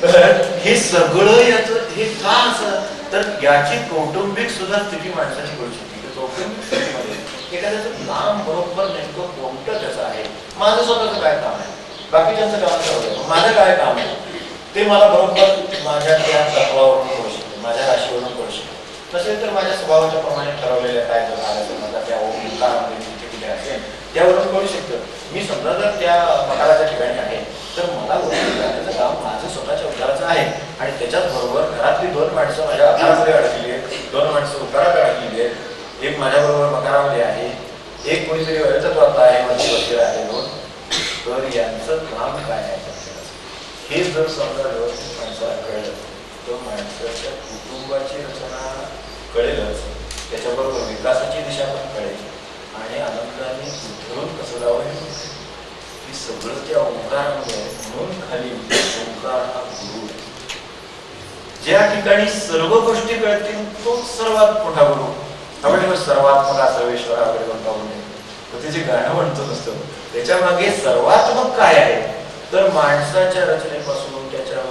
तर हे सगळं याचं हे का असं, तर याची कौटुंबिक सुद्धा स्थिती माणसाची करू शकते. कौटुंबिक स्थितीमध्ये एखाद्याचं काम बरोबर नेमकं कोणतं त्याचं आहे, माझं स्वतःचं काय काम आहे, बाकीच्यांचं काम ठरवलं, माझं काय काम आहे ते मला बरोबर माझ्या त्या तत्वावरून करू शकते, माझ्या राशीवरून करू शकते. नसेल तर माझ्या स्वभावाच्या प्रमाणे ठरवलेल्या काय जर आलं माझा त्या ओंकारामध्ये कुठे असेल त्यावरून करू शकतं. मी समजा जर त्या मकाराच्या ठिकाणी आहे तर मला उद्धाराचं काम माझं स्वतःच्या उद्धाराचं आहे आणि त्याच्याच बरोबर घरातली 2 माणसं माझ्या आकारामध्ये अडकलेली आहेत, 2 माणसं उकारात अडकलेली आहेत, एक माझ्याबरोबर मकारामध्ये आहे, एक कोणीतरी वैरतत्वातला आहे, वरती बसलेला आहे 2. तर यांचं काम काय आहे हे जर समजा व्यवस्थित माणसाला कळलं तर माणसाच्या कुटुंबाची रचना कळेलच, त्याच्याबरोबर विकासाची दिशा पण कळेल आणि आनंदाने उधळून कसं जावं हे सगळं त्या ओंकारामध्ये. म्हणून खाली ओंकार हा गुरु, ज्या ठिकाणी सर्व गोष्टी कळतील तो सर्वात मोठा गुरु. आपण सर्वात्मक सर्वेश्वर वगैरे म्हणतो, त्याचे गाणं म्हणतो नसतं, त्याच्या मागे सर्वात्मक काय आहे तर माणसाच्या रचनेपासून, त्याच्या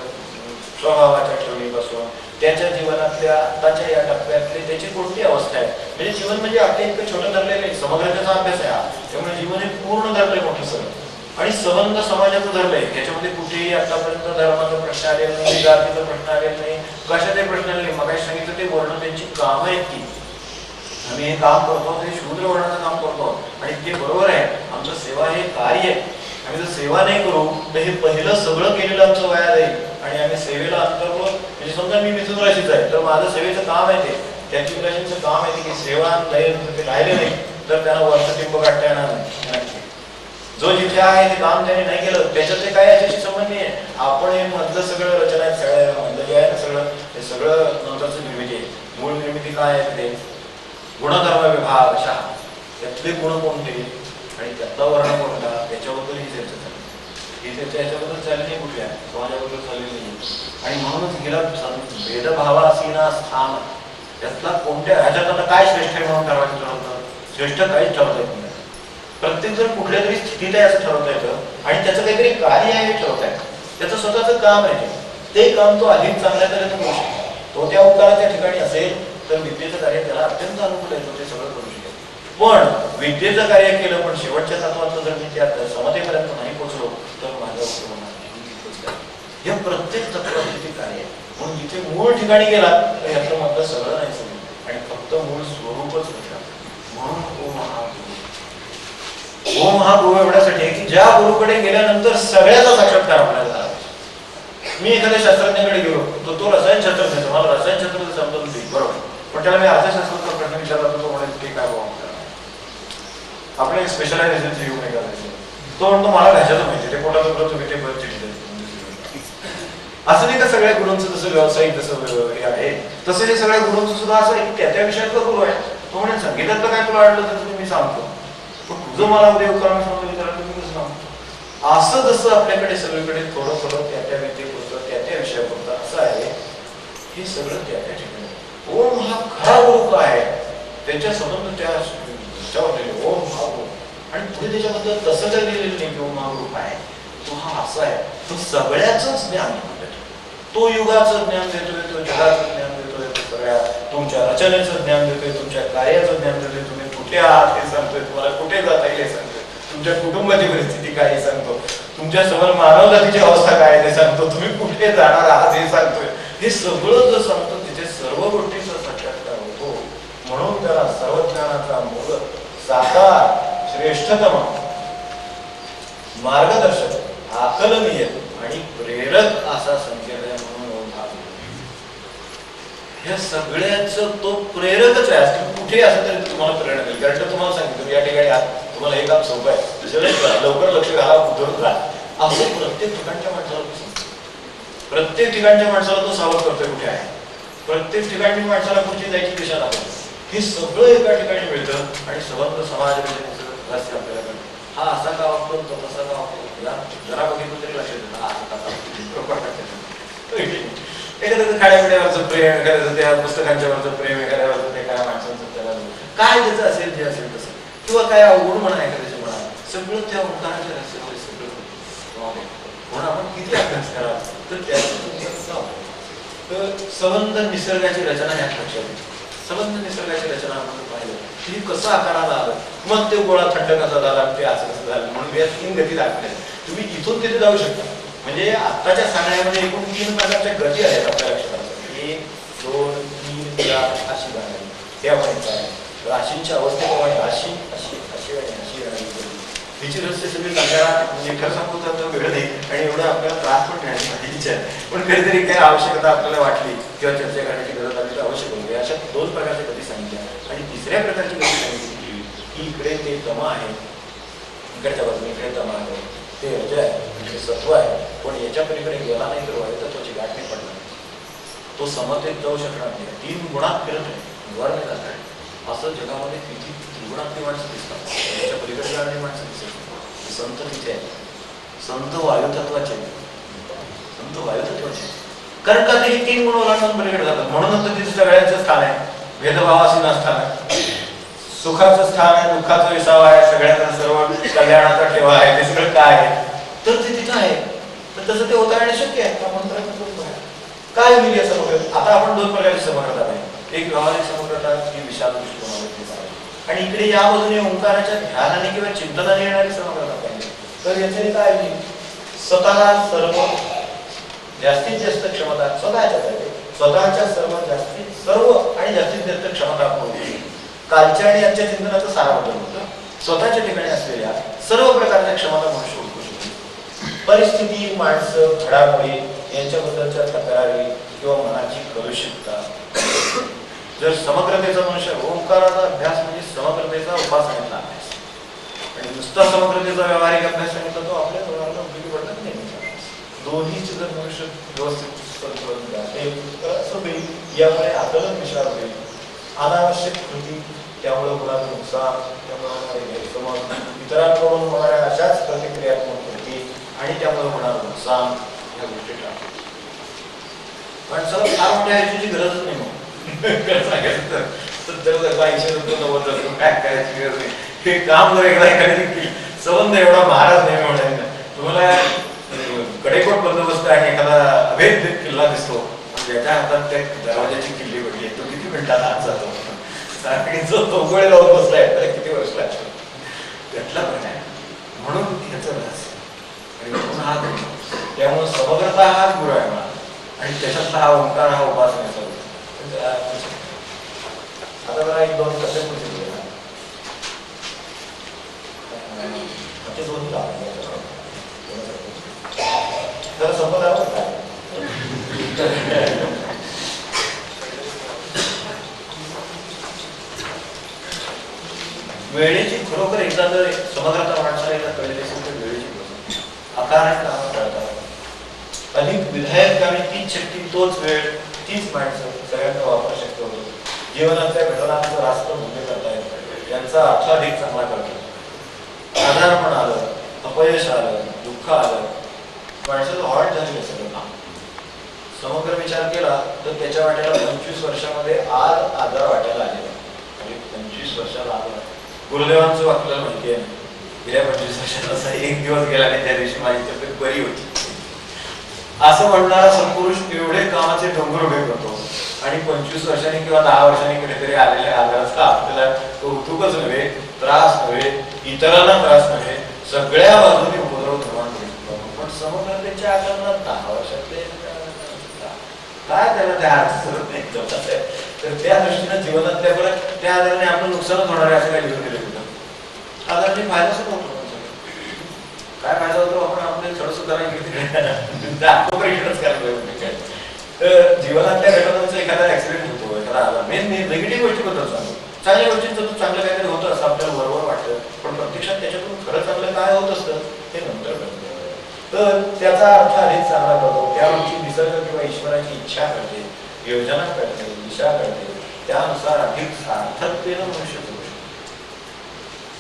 स्वभावाच्या ठेवणीपासून, त्याच्या जीवनातल्या आताच्या या टप्प्यातली त्याची कोणती अवस्था आहे. म्हणजे जीवन म्हणजे आपल्या इतकं छोटं धरलेलं नाही, समग्रतेचा अभ्यास आहे हा. त्यामुळे जीवन हे पूर्ण धरलंय मोठं सगळं आणि संबंध समाजाचं धरलंय. त्याच्यामध्ये कुठेही आतापर्यंत धर्माचा प्रश्न आलेला नाही, जातीचा प्रश्न आलेला नाही, कशाचाही प्रश्न आलेला नाही. मग सांगितलं ते वर्ण त्यांची कामं आहेत ती आम्ही हे काम करतो ते शूद्र वर्णाचं काम करतो आणि ते बरोबर आहे. आमचं सेवा हे कार्य आहे. आम्ही जर सेवा नाही करू तर हे पहिलं सगळं केलेलं आमचं वाया जाईल आणि आम्ही सेवेला अंतर्गत म्हणजे समजा मी मिथुन राशीच आहे तर माझं सेवेचं काम आहे ते त्याची राशीचं काम आहे की सेवा राहिले नाही तर त्यांना वरचं टिंब काढता येणार नाही. जो जिथे आहे ते काम त्याने नाही केलं त्याच्यात ते काय याच्याशी संबंध नाही आहे. आपण हे मधलं सगळं रचना आहे सगळ्या मधलं जे आहे ना सगळं हे सगळं नंतरचं निर्मिती आहे. मूळ निर्मिती काय आहे ते गुणधर्म विभाग अशा त्यातले गुण कोणते आणि त्यातला वर्ण कोणता याच्याबद्दल ही चर्चा झाली. ही चर्चा याच्याबद्दल चालली नाही कुठल्या समाजाबद्दल चालली नाही आणि म्हणूनच गेला भेदभावासीना स्थान त्यातला कोणत्या ह्याच्यात आता काय श्रेष्ठ आहे म्हणून ठरवायचं ठरवतं. श्रेष्ठ काहीच ठरवता येत नाही. प्रत्येक जण कुठल्या तरी स्थितीत आहे असं ठरवता येतं आणि त्याचं काहीतरी कार्य आहे हे ठरवता येतं. त्याचं स्वतःचं काम आहे ते काम तो अधिक चांगल्या तऱ्हेने करू शकतो. तो त्या उपकाराच्या ठिकाणी असेल तर विद्येचं कार्य त्याला अत्यंत अनुकूल आहे. ते सगळं करू शकेल. पण विद्येचं कार्य केलं पण शेवटच्या तत्वाचं जर मी त्या समतेपर्यंत नाही पोहोचलो तर माझ्या उपयोग होणार नाही. हे प्रत्येक तत्वाचे ते कार्य आहे. म्हणून जिथे मूळ ठिकाणी गेला तर यातलं मधलं सगळं नाही समजलं आणि फक्त मूळ स्वरूपच भेटलं. म्हणून ओम हा गुरु. ओम हा गुरु एवढ्यासाठी आहे की ज्या गुरुकडे गेल्यानंतर सगळ्याचा साक्षात्कार आपल्याला झाला. मी एखाद्या शास्त्रज्ञाकडे गेलो तर तो रसायनशास्त्रज्ञ मला रसायनशास्त्र समजून देईल बरोबर पण त्याला मी अर्थशास्त्राचा प्रश्न विचारला तर तो म्हणेल ते काय बाबा आपले स्पेशलायझेशन येऊ नाही करायचं. तो म्हणतो मला भाषाचं माहिती ते पोटात तुम्ही ते असं नाही का सगळ्या गुरूंचं जसं व्यावसायिक जसं हे आहे तसं हे सगळ्या गुरूंचं सुद्धा असं आहे त्या विषयातलं गुरु आहे. तो म्हणेल संगीतातलं काय तुला वाटलं तर तुम्ही सांगतो पण तुझं मला उद्या उपकरण समजून विचारलं तुम्ही कसं सांगतो. असं जसं आपल्याकडे सगळीकडे थोडं थोडं त्या विद्येपुरतं त्या विषयापुरतं असं आहे हे सगळं त्या ठिकाणी. ओम हा खरा गुरु काय आहे त्याच्या संबंध त्याच्यावर ओम हा गुरु आणि पुढे त्याच्याबद्दल तसं काही लिहिलेलं नाही की ओम हा गुरु काय तो हा असा आहे तो सगळ्याच ज्ञान देतो. तो युगाचं ज्ञान देतोय तो जगाचं ज्ञान देतोय तो सगळ्या तुमच्या रचनेचं ज्ञान देतोय तुमच्या कार्याचं ज्ञान देतोय तुम्ही कुठे आहात हे सांगतोय तुम्हाला कुठे जाता येईल हे सांगतोय तुमच्या कुटुंबाची परिस्थिती काय हे सांगतो तुमच्या समोर मानव जातीची अवस्था काय ते सांगतो तुम्ही कुठे जाणार आहात हे सांगतोय. हे सगळं जर सांगतो तिथे सर्व गोष्टींचा साक्षात्कार होतो. म्हणून त्याला सर्वज्ञानाचा मूळ साकार श्रेष्ठतम मार्गदर्शक आकलनीय आणि प्रेरक असा संकेत आहे. म्हणून ह्या सगळ्याच तो प्रेरकच आहे. कुठे असं तरी तुम्हाला प्रेरणा देईल. कारण तुम्हाला सांगितलं या ठिकाणी तुम्हाला हे काम सोपं आहे लवकर लक्ष घाला उद्धरून राहा असं प्रत्येक ठिकाणच्या माणसाला प्रत्येक ठिकाणच्या माणसाला तो सावध करतोय कुठे आहे. प्रत्येक ठिकाणी माणसाला कुठची जायची दिशा दाखवतो. हे सगळं एका ठिकाणी मिळतं आणि संबंध समाज रहस्य आपल्याला कळतं. हा असा का वापरतो तो तसा का वापरतो जरा बघितलं तरी लक्षात येतं हा एखाद्याचं खाण्यापिण्यावरचं प्रेम एखाद्याचं त्या पुस्तकांच्यावरचं प्रेम एखाद्यावरचं ते काय माणसांचं त्याला काय त्याचं असेल जे असेल तसं किंवा काय अवघड म्हणा एखाद्याचं म्हणा सगळं त्या ओंकाराच्या रहस्यामध्ये सगळं म्हणून आपण किती अभ्यास करावा तर त्याचं तर संबंध निसर्गाची रचना ह्यात लक्षात येते. संबंध निसर्गाची रचना आपण पाहिलं की कसं आकाराला आलं मग ते गोळा थंड कसा झाला ते असं कसं झालं म्हणून या 3 गती दाखवल्या. तुम्ही इथून तिथे जाऊ शकता. म्हणजे आत्ताच्या सांगण्यामध्ये एकूण 3 प्रकारच्या गती आहेत आपल्या लक्षात 1 2 3 4 अशी गाणी त्या म्हणायचं आहे. राशींच्या अवस्थेप्रमाणे अशी अशी अशी आणि अशी गाणी हिची रस्ते सगळी सांगायला म्हणजे खरं सांगू तर वेळ नाही आणि एवढं आपल्याला त्रास पण नाही माहितीच आहे. पण कधीतरी काही आवश्यकता आपल्याला वाटली किंवा चर्चा करण्याची गरज आली तर आवश्यक होती. अशा 2 प्रकारच्या गती सांगितल्या आणि 3ऱ्या प्रकारची गती सांगितली की इकडे ते तमा आहे इकडच्या बाजूने इकडे तमा आहे ते रज आहे म्हणजे सत्व आहे पण याच्या पलीकडे गेला नाही तर वायुतत्वाची गाठ नाही पडणार तो समतेत जाऊ शकणार नाही. 3 गुणात फिरत आहे वर नाही जात आहे असं जगामध्ये किती त्रिगुणातली माणसं दिसतात. याच्या पलीकडे जाणारी माणसं दिसत संत तिथे आहे. संत वायुतत्वाचे संत वायुतत्वाचे कारण का ते 3 गुण ओलांडून पलीकडे जातात. म्हणूनच तर तिथे सगळ्यांचं स्थान आहे. भेदभावासीन स्थान आहे. सुखाचं स्थान आहे दुःखाचा विसावा आहे सगळ्यांना सर्व कल्याणाचा ठेवा आहे. ते सगळं काय आहे तर ते तिथं आहे. तर तसं ते होता आणि शक्य आहे. काय होईल या समग्र आता आपण 2 प्रकारची समग्रता आहे. एक व्यावहारिक समग्रता ही विशाल दृष्टिकोनावरती आणि इकडे या बाजूने ओंकाराच्या ध्यानाने किंवा चिंतनाने येणारी समग्रता पाहिजे. तर याच्याने काय होईल स्वतःला सर्व जास्तीत जास्त क्षमता स्वतःच्या सर्व आणि जास्तीत जास्त क्षमता होईल कालच्या आणि आजच्या चिंतनाचं सारा बदल होतं. स्वतःच्या ठिकाणी असलेल्या सर्व प्रकारच्या क्षमता मनुष्य ओळखू शकतो. परिस्थिती, माणसं, घडामोडी यांच्याबद्दलच्या तक्रारी किंवा मनाची कलुषितता. जर समग्रतेचा मनुष्य, ओंकाराचा अभ्यास म्हणजे समग्रतेचा उपासनेचा अभ्यास, आणि नुसता समग्रतेचा व्यावहारिक अभ्यास सांगितला तो आपल्या व्यवहाराला उपयोगी पडत नाही. दोन्हीचे जर मनुष्य व्यवस्थित असं होईल, यामुळे आकलन विचार होईल. अनावश्यक कृती, त्यामुळे होणारं नुकसान, त्यामुळे होणारे गैरसमज, इतरांकडून होणाऱ्या अशाच प्रतिक्रियात्मक कृती आणि त्यामुळे होणारं नुकसान, ह्या गोष्टी टाळतात. पण चला फार मोठ्या ह्याची गरजच नाही. मग सांगायचं तर 80 रुपये 90 रुपये काय करायची गरज नाही. हे काम जर एकदा एखाद्याने संबंध एवढा महाराज नाही म्हणायला. तुम्हाला कडेकोट बंदोबस्त आणि एखादा अभेद किल्ला दिसतो, ज्याच्या हातात त्या दरवाजाची किल्ली पडली, तो किती मिनिटात आत जातो. जो तोगोळे लावून बसलाय त्याला किती वर्ष लागतं. त्यातला पण आहे. म्हणून ह्याचं रहस्य आणि म्हणून हा गुरु. त्यामुळे समग्रता हा गुरु आहे मला, आणि त्याच्यातला हा ओंकार, हा उपासनेचा गुरु. आता मला एक दोन कसे दोन्ही जरा संपदा काय वेळेची खरोखर एकदा जर समग्रता माणसाला एकदा कळली असेल तर वेळेची अकारण काम कळतात. अधिक विधायक आणि तीच शक्ती, तोच वेळ, तीच माणसं सगळ्यांना वापर शक्य होतो. जीवनातल्या घटनांचं रास्त मूल्य करता येतं, यांचा अर्थ अधिक चांगला करतो. आजारपण आलं, अपयश आलं, दुःख आलं, माणसाचं हॉट झालेलं सगळं काम. समग्र विचार केला तर त्याच्या वाट्याला 25 वर्षामध्ये आजार वाट्याला आलेला. म्हणजे 25 वर्षाला आजार. गुरुदेवांचं आपल्याला माहिती आहे, गेल्या 25 वर्षात असा एक दिवस गेला नाही त्या दिवशी माझी तब्येत बरी होती असं म्हणणारा सत्पुरुष एवढे कामाचे डोंगर उभे करतो, आणि 25 वर्षांनी किंवा 10 वर्षांनी कुठेतरी आलेल्या आजाराचा आपल्याला कौतुकच नव्हे, त्रास नव्हे, इतरांना त्रास नव्हे, सगळ्या बाजूने उपद्रव निर्माण करू. पण समग्रतेच्या आकलनात 10 वर्षातले काय त्याला त्या अर्थसरत नाही. तर त्या दृष्टीनं जीवनातल्या परत त्या आजाराने आपलं नुकसानच होणार आहे असं काय लिहून दिलं होतं. आजाराने फायदा सुद्धा होतो. काय फायदा होतो, आपण आपले थोडंसं जीवनातल्या घटनांचा एखादा ऍक्सिडेंट होतो, एखादा आजार, मेन निगेटिव्ह गोष्टी बद्दल सांगतो. चांगल्या गोष्टींचं चांगलं काहीतरी होतं असं आपल्याला बरोबर वाटतं, पण प्रत्यक्षात त्याच्यातून खरं चांगलं काय होत असतं हे नंतर कळतं. तर त्याचा अर्थ अधिक चांगला करतो. त्यावेळी निसर्ग किंवा ईश्वराची इच्छा करते, योजना करते, दिशा करते, त्यानुसार अधिक सार्थकतेनं मनुष्य जगू शकतो.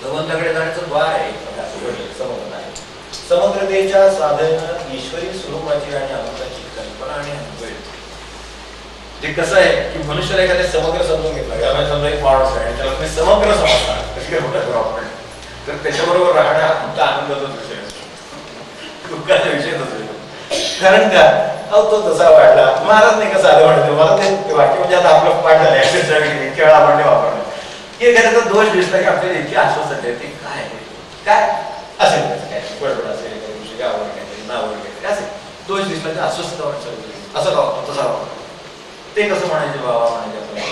भगवंताकडे जाण्याचं द्वार आहे समग्रता आहे. समग्रतेच्या साधनेनं ईश्वरी स्वरूपाची आणि आनंदाची कल्पना आणि अनुभव येतो. ते कसं आहे की मनुष्याला एखाद्या समग्र समजून घेतला, समजा एक माणूस आहे आणि त्याला तुम्ही समग्र समजता, कशी काय मोठा करू आपण, तर त्याच्याबरोबर राहणं हा तुमचा आनंदाचाच विषय असतो, दुःखाचा विषय नसतो. कारण का तो तसा वाढला, महाराज नाही कसं आलं म्हणतो. मला ते वाक्य म्हणजे आता आपलं पाठ झालं इतक्या वेळा आपण वापरलं की एखाद्याचा दोष दिसला की आपल्याला इतकी आश्वासन येते, काय काय असेल काय बडबड असेल, एखाद्या दिवशी गावावर काहीतरी नावावर काहीतरी असेल दोष दिसला की अस्वस्थता वाटत, असं वापरतो तसा वापरतो. ते कसं म्हणायचे, बाबा म्हणायचे आपल्याला,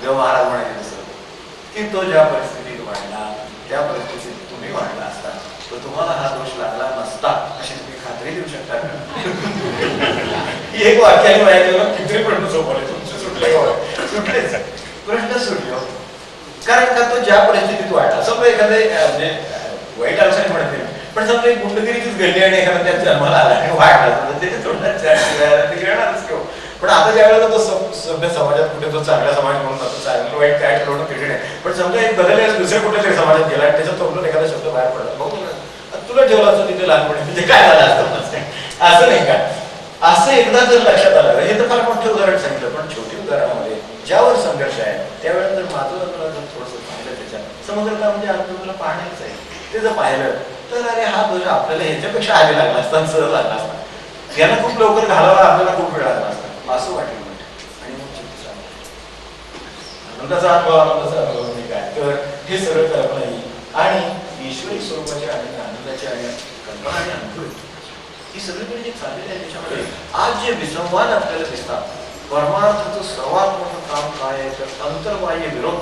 देव महाराज म्हणायचे तसं की तो ज्या परिस्थितीत वाढला त्या परिस्थितीत तुम्ही वाढला असता तर तुम्हाला हा दोष लागला नसता, अशी तुम्ही खात्री देऊ शकता का? एक वाक्याने माझ्या किती प्रश्न सोपवले, तुमचे सुटलेच प्रश्न सुटले. कारण का तो ज्या परिस्थितीत वाढला, समजा एखादे म्हणजे वाईट अर्थाने म्हणत नाही, पण समजा एक गुंडगिरीचीच घडली आणि एखादा त्यात जन्माला आला आणि वाढला तर त्याच्या तोंडात घेणारच किंवा. पण आता ज्या वेळेला तो सभ्य समाजात कुठे तो चांगला समाज म्हणून जातो, चांगलं वाईट काय ठरवणं कठीण आहे. पण समजा एक बदललेला दुसऱ्या कुठल्या तरी समाजात गेला आणि त्याच्या तोंडून एखादा शब्द बाहेर पडला, तुला ठेवला असतं तिथे लहानपणी म्हणजे काय झालं असतं, असं नाही का? असं एकदा जर लक्षात आलं, हे तर फार मोठं उदाहरण सांगितलं, पण छोटी उदाहरणामध्ये ज्यावर संघर्ष आहे त्यावेळेला जर माझं तुला जर थोडंसं पाहिलं, त्याच्यात समग्रता म्हणजे आनंद तुला पाहण्याच आहे, ते जर पाहिलं तर अरे हा दोष आपल्याला ह्याच्यापेक्षा आधी लागला असता, सहज लागला असता, याला खूप लवकर घालावा, आपल्याला खूप वेळ लागला असता, असं वाटेल. आणि मग आनंदाचा अनुभव म्हणजे काय, तर हे सगळं कल्पना येईल आणि ईश्वरी स्वरूपाची आणि आनंदाची आणि कल्पना आणि अनुभव ही सगळीकडे जे चाललेलं आहे त्याच्यामध्ये आज जे विसंवाद आपल्याला दिसतात, परमार्थाचं सर्वात मोठं काम काय आहे तर अंतर्बाह्य विरोध.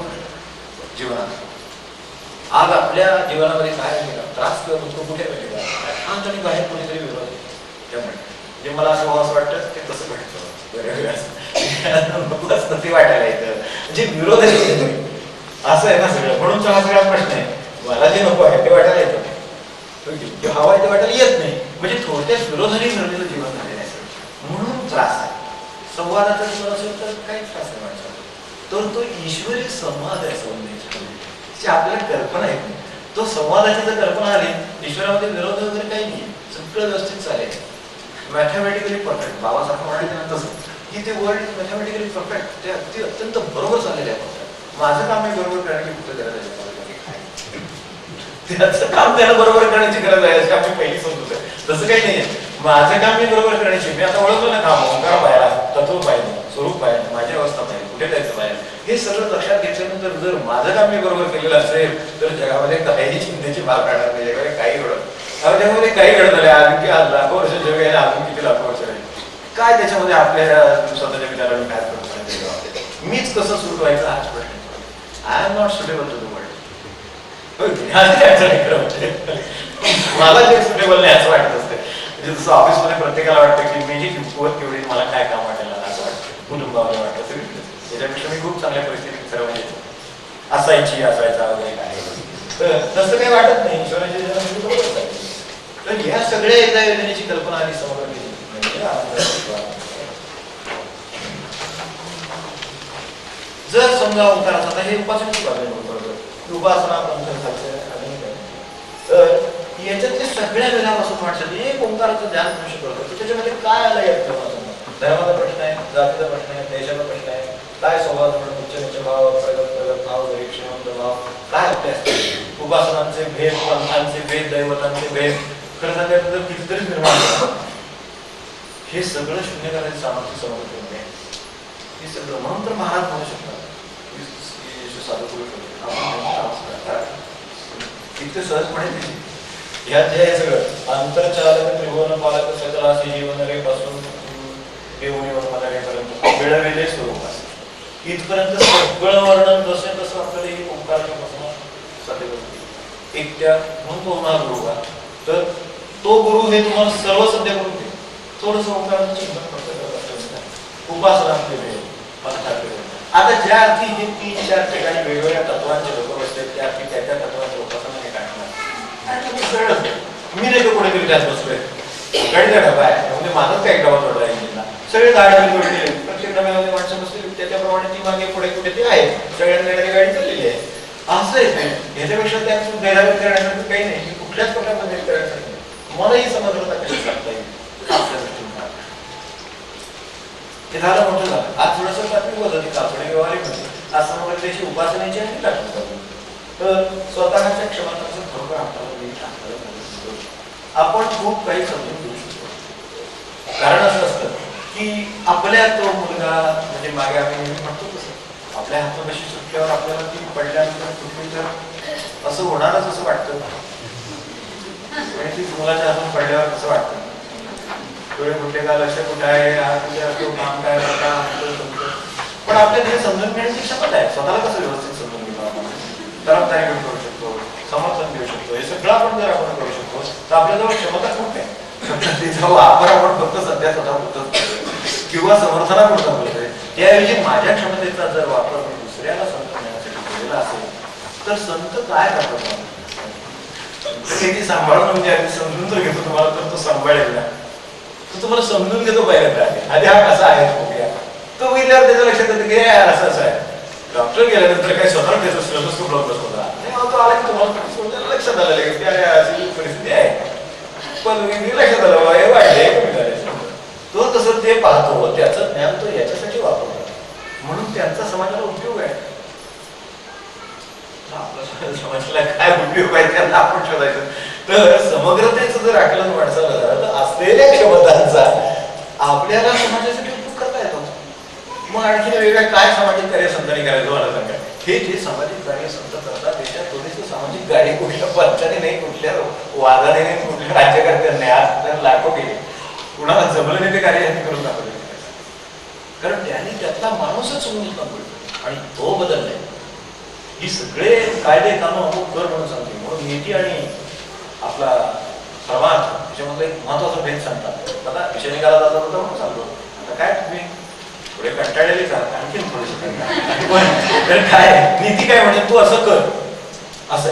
जीवनात. आज आपल्या जीवनामध्ये काय झालेला त्रास किंवा दुःख कुठे मिळेल आज आणि बाहेर कोणीतरी विरोध त्यामुळे जे मला असं वाटतं ते तसं भेटतं नको ते वाटायला येतं म्हणजे विरोध असं आहे ना सगळं. म्हणून हा सगळा प्रश्न आहे. मला जे नको आहे ते वाटायला येतं किंवा हवा आहे ते वाटायला येत नाही. म्हणजे थोडक्यात विरोधाने घडलेलं जीवन झालेलं आहे. म्हणून त्रास आहे. संवादाचा जीवन असेल तर काही त्रास नाही माणसाला. तर तो ईश्वरी संवाद आहे संवादाची आपल्याला कल्पना येत नाही. तो संवादाची जर कल्पना आली ईश्वरामध्ये विरोध वगैरे काही नाही. सगळं व्यवस्थित चालेल. मॅथमॅटिकली परफेक्ट बाबासारखं म्हणायचं तसं की ते वर्ड मॅथमॅटिकली परफेक्ट ते अगदी अत्यंत बरोबर चाललेलं आहे. माझं काम आहे बरोबर करण्याची कुठं गरज आहे त्याचं काम त्याला बरोबर करण्याची गरज आहे अशी आमची पहिली समजूत आहे. तसं काही नाहीये. माझं काम मी बरोबर करण्याची मी आता ओळखलं ना काम ओंकार पाहिला तत्व पाहिजे स्वरूप पाहिजे माझी अवस्था पाहिजे कुठे जायचं पाहिजे हे सगळं लक्षात घेतल्यानंतर जर माझं काम मी बरोबर केलेलं असेल तर जगामध्ये काहीही चिंतेची भाग काढणार नाही. जगामध्ये काही घडत जगामध्ये काही घडत आले अजून की आज लाखो वर्ष जग आहे अजून किती लाखो वर्ष राहील काय त्याच्यामध्ये आपल्या स्वतःच्या विचाराने काय करू मीच कसं सूट व्हायचं हाच प्रश्न. I am not suitable to the world. मला जे सुटेबल नाही असं वाटत असते. म्हणजे जसं ऑफिसमध्ये प्रत्येकाला वाटतं की मी जी किंमत केवढी मला काय काम वाटेल असं वाटतं कुटुंबामध्ये वाटतं सगळी त्याच्यापेक्षा मी खूप चांगल्या परिस्थितीत सर्व म्हणजे असायचा वगैरे काय तसं काही वाटत नाही. ईश्वराच्या जन्म बरोबर आहे. तर या सगळ्या एकदा योजनेची कल्पना आली समोर गेली जर समजा ओंकाराचा आता हे उपासनेची बाजू उपासना तर याच्यातले सगळ्या वेळापासून माणसाने एक ओंकाराचं ध्यान करू शकतो. त्याच्यामध्ये काय आलं या धर्माचा प्रश्न आहे जातीचा प्रश्न आहे देशाचा प्रश्न आहे काय संवाद म्हणून उच्च नीच भाव प्रगत भाव गरीब श्रीमंत भाव काय आपले असते उपासनांचे भेद पंथांचे भेद दैवतांचे भेद खरं सांगायचं कितीतरी निर्माण होतात. हे सगळं शून्य करायचं सामर्थ्य समोर आहे. हे सगळं म्हणून तर महाराज म्हणू शकतात साधू करू शकतो इतकं सहजपणे ह्यात जे आहे सगळं आंतरचालक त्रिभुवन पालक सकल असे जीवन रे पासून देऊन मला पर्यंत मिळविले स्वरूप आहे इथपर्यंत सगळं वर्णन जसे तसं आपल्याला ही ओंकाराच्या पासून साध्य करतो. एक त्या म्हणून तो होणार गुरु का तर तो गुरु हे तुम्हाला सर्व सध्या करून दे थोडस ओंकाराचं चिंतन फक्त करत असतं उपासना केले पंथाकडे. आता ज्या अर्थी हे 3-4 ठिकाणी वेगवेगळ्या तत्वांचे लोक बसले त्या अर्थी त्या तत्वांची उपासना हे काढणार मी नाही तो कोणीतरी त्यात बसलोय गाडीचा डबा आहे म्हणजे माझाच काही डबा जोडला इंजिनला सगळे 10 डबे जोडलेले प्रत्येक डब्यामध्ये माणसं बसलेली त्याच्याप्रमाणे ती मागे पुढे कुठे ते आहे सगळ्यांना गाडी चाललेली आहे असं आहे. याच्यापेक्षा त्या भेदाभेद करण्यासारखं काही नाही की कुठल्याच प्रकारचा भेद करण्यासारखं मलाही समजलं कशी सांगता येईल आपल्या दृष्टीने हे झालं मोठं झालं. आज थोडंसं प्राथमिक होतं थोडे व्यवहारिक होते आज समोर त्याची उपासनेची आणि टाकून तर स्वतःच्या क्षमतांचं खरोखर आपल्याला आपण खूप काही समजून घेऊ शकतो. कारण असं असतं की आपल्या तो मुलगा म्हणजे मागे आम्ही म्हणतो तसं आपल्या हातापाशी सुटल्यावर आपल्याला ती पडल्यानंतर कुठली तर असं होणारच असं वाटतं आणि ती मुलाच्या हातून पडल्यावर कसं वाटतं डोळे कुठे का लक्ष कुठे आहे काम काय पण आपल्याला हे समजून घेण्याची क्षमता आहे. स्वतःला कसं व्यवस्थित समजून घेतो आपण तरफदारी पण करू शकतो समर्थन देऊ शकतो हे सगळं आपण जर आपण करू शकतो तर आपल्याजवळ क्षमता खूप आहे. तिचा वापर आपण फक्त सध्या स्वतः होतच किंवा समर्थनापुरता बोलतोय त्याऐवजी माझ्या क्षमतेचा जर वापर मी दुसऱ्याला संत देण्यासाठी केलेला असेल तर संत काय करतात त्याची सांभाळून म्हणजे आधी समजून जर घेतो तुम्हाला तर तो सांभाळेल ना तो तुम्हाला समजून घेतो पाहिजे आधी हा कसा आहे बघूया तो बघितल्यावर त्याच्या लक्षात येतं की असं असं आहे. डॉक्टर गेल्यानंतर काही स्वतः त्याचा सिलेबस खूप लवकर होता नाही तो आला की तुम्हाला लक्षात आलं की अरे अशी परिस्थिती आहे पण लक्षात आलं हे वाढले कमी झाले तो तसं ते पाहतो त्याचं ज्ञान तो याच्यासाठी वापरतो म्हणून त्यांचा समाजाला उपयोग आहे. आपल्या समाजाला काय उपयोग आहे त्यांना आपण शोधायचं तर समग्रतेचं जर आकलन माणसाला झालं तर असलेल्या क्षमतांचा आपल्याला समाजासाठी उपयोग करता येतो. मग आणखी वेगळ्या काय सामाजिक कार्य संतांनी करायचं मला सांगा हे जे सामाजिक कार्य संत करतात त्याच्यात थोडीशी सामाजिक गाडी कुठल्या पंचाने नाही कुठल्या वादाने नाही कुठल्या राज्यकर्त्यांनी आज तर लाखो केले कुणाला जमलं नाही ते कार्य यांनी करून दाखवले कारण त्यांनी त्यातला माणूसच समजून दाखवला आणि तो बदललाय. ही सगळे कायदे कानून अमुक कर म्हणून सांगते. म्हणून नीती आणि आपला परमार्थ त्याच्यामधलं एक महत्वाचा भेद सांगतात. आता विषय निघाला जाता होता म्हणून सांगतो. आता काय तुम्ही थोडे कंटाळलेलेच आहात, आणखीन थोडेसे पण काय नीती काय म्हणजे तू असं कर असं,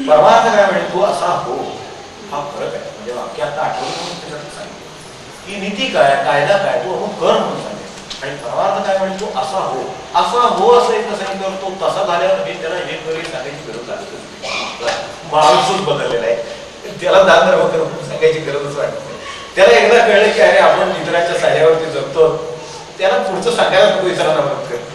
परमार्थ काय म्हणजे तू असा हो. हा फरक आहे. म्हणजे वाक्य आता आठवण म्हणून त्याच्यात सांगितलं की नीती काय, कायदा काय, तू अमुक कर म्हणून सांगेल. आणि परमार्थ काय म्हणजे तू असा हो, असा हो असं एकदा सांगितलं. तो तसा झाल्यावर हे त्याला हे करी सांगायची गरज लागते. माणूसच बदललेला आहे, त्याला दान करून सांगायची गरजच वाटते. त्याला एकदा कळलं की अरे आपण इतरांच्या साह्यावरती जगतो, त्याला पुढचं सांगायला नको इतरांना मदत कर.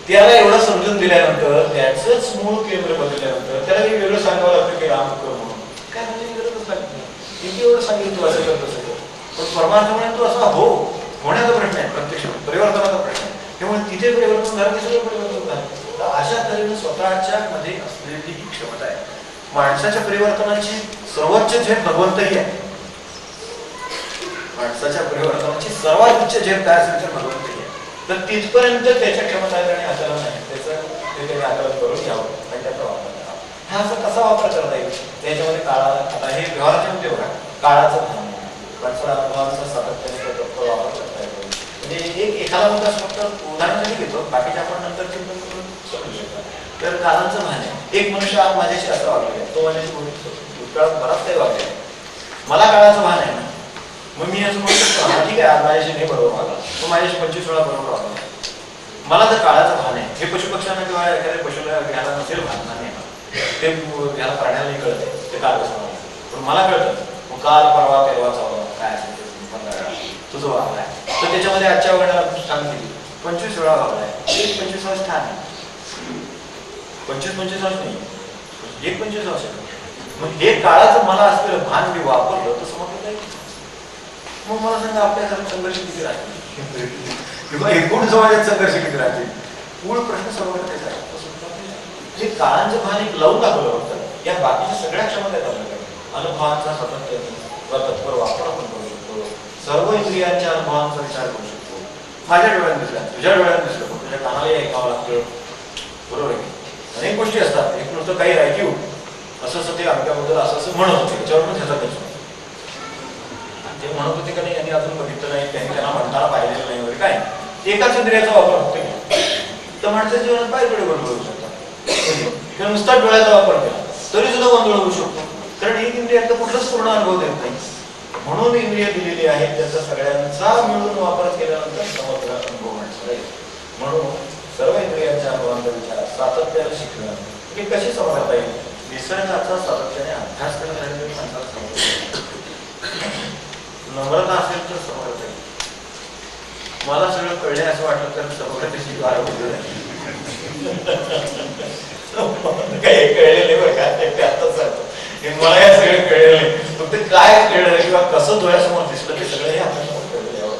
त्याला एवढं समजून दिल्यानंतर त्याचंच मूळ केंद्र बदलल्यानंतर त्याला हे वेगळं सांगावं लागतं की राम कर म्हणून. काय म्हणजे गरजच लागते. किती एवढं सांगितलं तू असं कर तसं कर. पण परमार्थ म्हणजे तू असा हो होण्याचा प्रश्न आहे, प्रत्यक्ष परिवर्तनाचा प्रश्न आहे. त्यामुळे तिथे परिवर्तन झालं की सगळं परिवर्तन झालं. तर अशा तऱ्हेने स्वतःच्या मध्ये असलेली ही क्षमता आहे. माणसाच्या परिवर्तनाची सर्वोच्च झेप भगवंतही आहे. माणसाच्या परिवर्तनाची सर्वात उच्च झेप काय असेल तर भगवंतही आहे. तर तिथपर्यंत त्याच्या क्षमता आहेत आणि आचरण आहे. त्याचं ते त्याने आचरण करून घ्यावं आणि त्याचा वापर करावा. हा असा कसा वापर करता येईल त्याच्यामध्ये काळा, आता हे व्यवहाराचे होते बघा, काळाचं भान माणसाला अनुभवांचा सातत्याने वापर करता येतो. म्हणजे एक एखादा मुद्दा फक्त उदाहरणासाठी घेतो, बाकीचे आपण नंतर चिंतन करून समजू शकतो. तर काळाचं भान आहे. एक मनुष्य आज माझ्याशी असा वागलेला आहे, तो माझ्याशी भूतकाळात बराच काही वागलेला आहे. मला काळाचं भान आहे ना, मग मी असं म्हणू शकतो हा ठीक आहे आज माझ्याशी नाही बरोबर वागला, तो माझ्याशी 25 वेळा बरोबर वागला. मला जर काळाचं भान आहे, हे पशुपक्ष्यांना किंवा एखाद्या पशुला घ्यायला नसेल भान नाही, ते ह्याला प्राण्याला नाही कळत आहे, ते काळ कसं पण मला कळतं. मग काल परवा तेव्हाचा काय असेल तुझं वागलाय, तर त्याच्यामध्ये आजच्या वेळेला स्थान दिली 25 वेळा वागलाय, एक 25 स्थान आहे. 25 नाही, एक 25 असेल. मग हे काळाचं मला असलेलं भान मी वापरलं तर समजलं नाही. मग मला सांगा आपल्या घरात संघर्ष किती राहतील किंवा एकूण समाजात संघर्ष किती राहतील. मूळ प्रश्न सर्व तेच आहे. हे काळांचं भान एक लावून दाखवलं होतं. या बाकीच्या सगळ्या क्षमता आहेत. अनुभवांचा सातत्य व तत्पर वापर आपण करू शकतो. सर्व इंद्रियांच्या अनुभवांचा विचार करू शकतो. माझ्या डोळ्यात दिसला, तुझ्या डोळ्यात दिसलं, पण तुझ्या कानालाही ऐकावं लागतं. बरोबर आहे. अनेक गोष्टी असतात. एक नुसतं काही ऐकू असं असं ते आमच्याबद्दल असं असं म्हणत होते, त्याच्यावर पण त्याचा त्याच ते म्हणत होते का नाही यांनी अजून बघितलं नाही, त्यांनी त्यांना म्हणताना पाहिलेलं नाही वगैरे काय. एकाच इंद्रियाचा वापर होतो तर माणसाच्या जीवनात बाहेर डोळे गोंधळ होऊ शकतात. किंवा नुसता डोळ्याचा वापर केला तरी सुद्धा गोंधळ होऊ शकतो. कारण एक इंद्रियात कुठलाच पूर्ण अनुभव देत नाही. म्हणून इंद्रिय दिलेली आहेत, त्याचा सगळ्यांचा मिळून वापर केल्यानंतर समग्र अनुभव माणसाला येईल. म्हणून सर्व इंद्रियांच्या अनुभवांचा विचार सातत्याने शिकणं हे कशी समजता येईल. निसर्गाचा सातत्याने अभ्यास करण्यासाठी माणसाला समजतं. नम्रता असेल तर समजता येईल. मला सगळं कळले असं वाटलं तर समग्रतेची आरोग्य काही कळलेले बरं का ते आताच सांगतो. मला हे सगळं कळलेलं नाही, फक्त काय कळलं किंवा कसं डोळ्यासमोर दिसलं ते सगळं हे आपल्यासमोर कळलेलं यावं.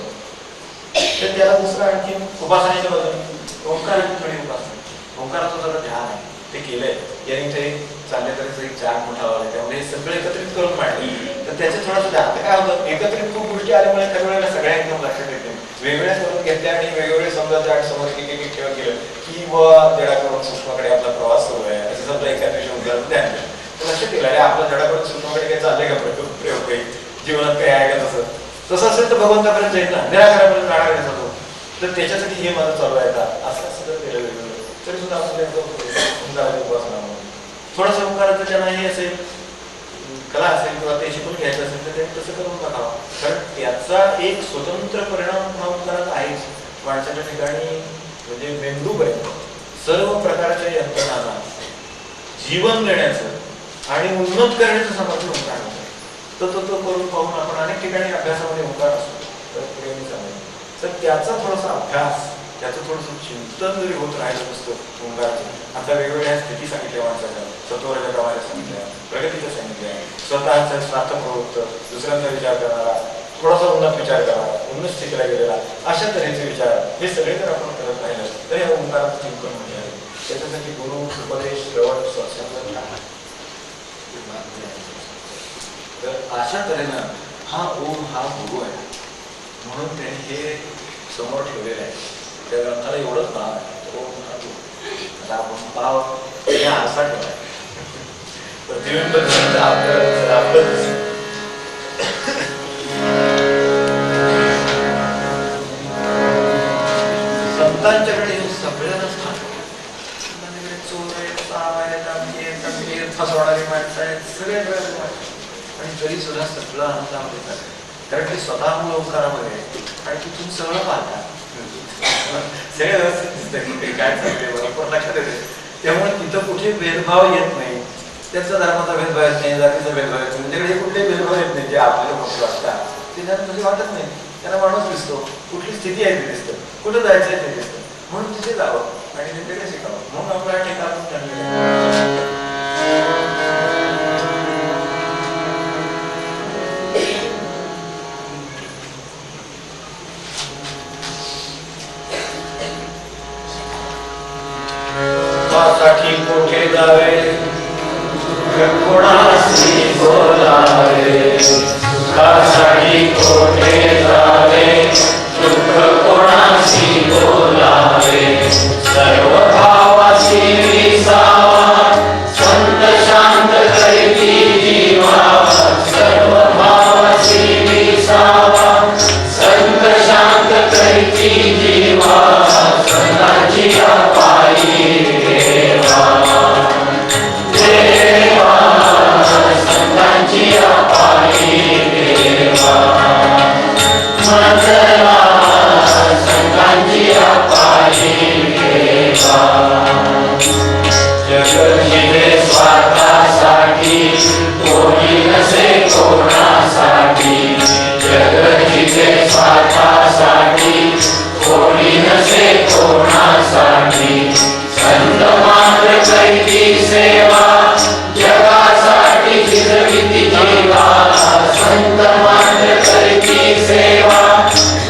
तर त्याला दुसरं आणखी उपासनेच्या बाजूने ओंकाराची थोडी उपासना. ओंकाराचं जरा ध्यान आहे ते केलंय. यांनी ते चालल्या तरी एक चार मोठा लावला, त्यामुळे सगळं एकत्रित करून मांडले. तर त्याचं थोडंसं ध्यान. आता काय होतं एकत्रित खूप गोष्टी आल्यामुळे काही वेळेला सगळ्या एकदम लक्षात येते. वेगवेगळ्या करून घेतल्या आणि वेगवेगळे समजायचं आणि समोर एक एक ठेवत गेलं की व जडाकडून सूक्ष्माकडे आपला प्रवास सुरू आहे असं समजा एका दिवशी उदाहरण ध्यान दिलं. लक्षात येईल अरे आपल्या जडाकडून सूक्ष्माकडे काही चाललंय का प्रयोग काही जीवनात काही आहे का तसं तसं असेल तर भगवंतापर्यंत जाईल ना, निराकारापर्यंत जाणार आहे तो. तर त्याच्यासाठी हे माझं चालू आहे का असं असं जर केलं वेगवेगळं तरी सुद्धा आपल्याला ओंकाराची उपासना म्हणून थोडंसं ओंकाराचं ज्यांना हे असेल कला असेल किंवा ते शिकून घ्यायचं असेल तर त्यांनी तसं करून बघावं. कारण त्याचा एक स्वतंत्र परिणाम ओंकारात आहेच. माणसाच्या ठिकाणी म्हणजे मेंदूपर्यंत सर्व प्रकारच्या यंत्रणांना जीवन देण्याचं आणि उन्नत करण्याचं सामर्थ्य ओंकार होतं. तर तो करून पाहून आपण अनेक ठिकाणी अभ्यासामध्ये ओंकार असतो तर प्रेमी सांगेल. तर त्याचा थोडासा अभ्यास त्याचं थोडंसं चिंतन जरी होत राहिलं नसतं ओंकाराचं. आता वेगवेगळ्या स्थिती सांगितल्या माणसाच्या, सत्वराच्या प्रमाणे सांगितल्या, प्रगतीच्या सांगितल्या, स्वतःचा स्वार्थ प्रवृत्त, दुसऱ्यांचा विचार करणारा, थोडासा उन्नत विचार करणारा, उन्नत स्थितीला गेलेला, अशा तऱ्हेचे विचार हे सगळे जर आपण करत राहिलं तर या ओंकाराचं चिंतन म्हणजे आहे. त्याच्यासाठी गुरु उपदेश श्रवण सत्संग तर अशा तऱ्हेनं हा ओम हा गुरु आहे. म्हणून त्यांनी हे समोर ठेवलेलं आहे. त्या ग्रंथाला एवढंच नाव आहे ओम हा गुरु. आता आपण भाव असा ठेवाय प्रतिबिंब आपलं संतांच्याकडे सगळ्यांनाच चोर आहेत, फसवणारी माणसं आहेत, सगळे आणि तरी सुद्धा सगळं आनंदामध्ये चालतं. कारण ते स्वतःमुळे उपकारामध्ये आहे आणि तिथून सगळं पाहतात, सगळे व्यवस्थित दिसतं की काय चालते बरोबर लक्षात येते. त्यामुळे तिथं कुठे भेदभाव येत नाही, त्यांचा धर्माचा भेदभाव येत नाही, जातीचा भेदभाव येत नाही, त्यांच्याकडे कुठले भेदभाव येत नाही. जे आपल्याला मोठे वाटतात ते त्यांना तुझे वाटत नाही. त्यांना माणूस दिसतो, कुठली स्थिती आहे ते दिसतं, कुठं जायचं आहे ते दिसतं, म्हणून तिथे जावं आणि त्यांच्याकडे शिकावं. म्हणून आपल्या ठिकाण ठरलेलं साठी कोठे जावे, कोणाशी बोलावे, सुखासाठी कोठे जावे, दुःख कोणाशी बोलावे, सर्व भावाशी विसावा, संत शांत करती जीवा, सर्व भावाशी विसावा, संत शांत करती जीवा, संतांची पायी स्वार्थासाठी कोणी नसे कोणासाठी, जगजिते स्वार्थासाठी कोणी नसे कोणासाठी, संत मात्र करती सेवा, जगासाठी जिजविती जीवा, संत मात्र करती सेवा,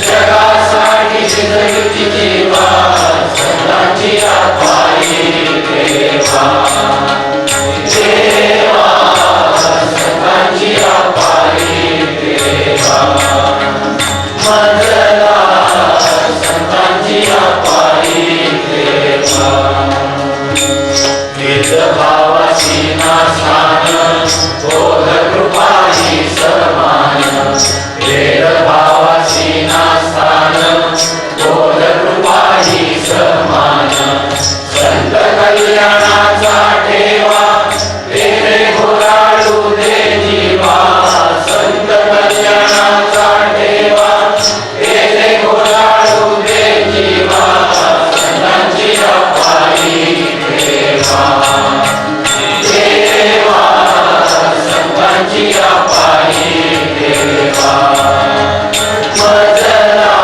जगासाठी जिजविती जीवा, संतांची पायी देवा, देवा संतांची पायी देवा, मंजला संतांची पायी देवा, भेदभावाशी नासान, बोध कृपाही समान, भेदभावाशी नासान, बोध कृपाही समान, संत कल्याणाचा ठेवा, तेरे घोराळू दे जीवा, संत कल्याणाचा ठेवा, तेरे घोराळू दे जीवा, संतांची पायी देवा, देवा संतांची पायी देवा, मजला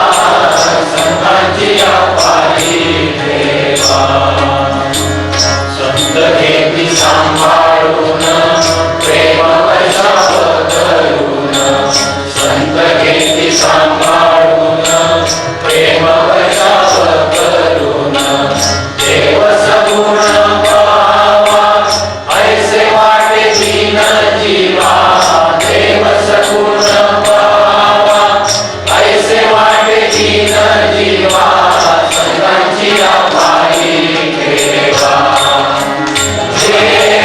संतांची पायी देवा, संत घेती सांभाळून प्रेम वर्षाव करून, संत घेती सांभाळून प्रेम वर्षाव करून, देव सगुण पावा ऐसे वाटे दीन जीवा, देव सगुण पावा ऐसे वाटे दीन जीवा, संतांची पायी देवा, देवा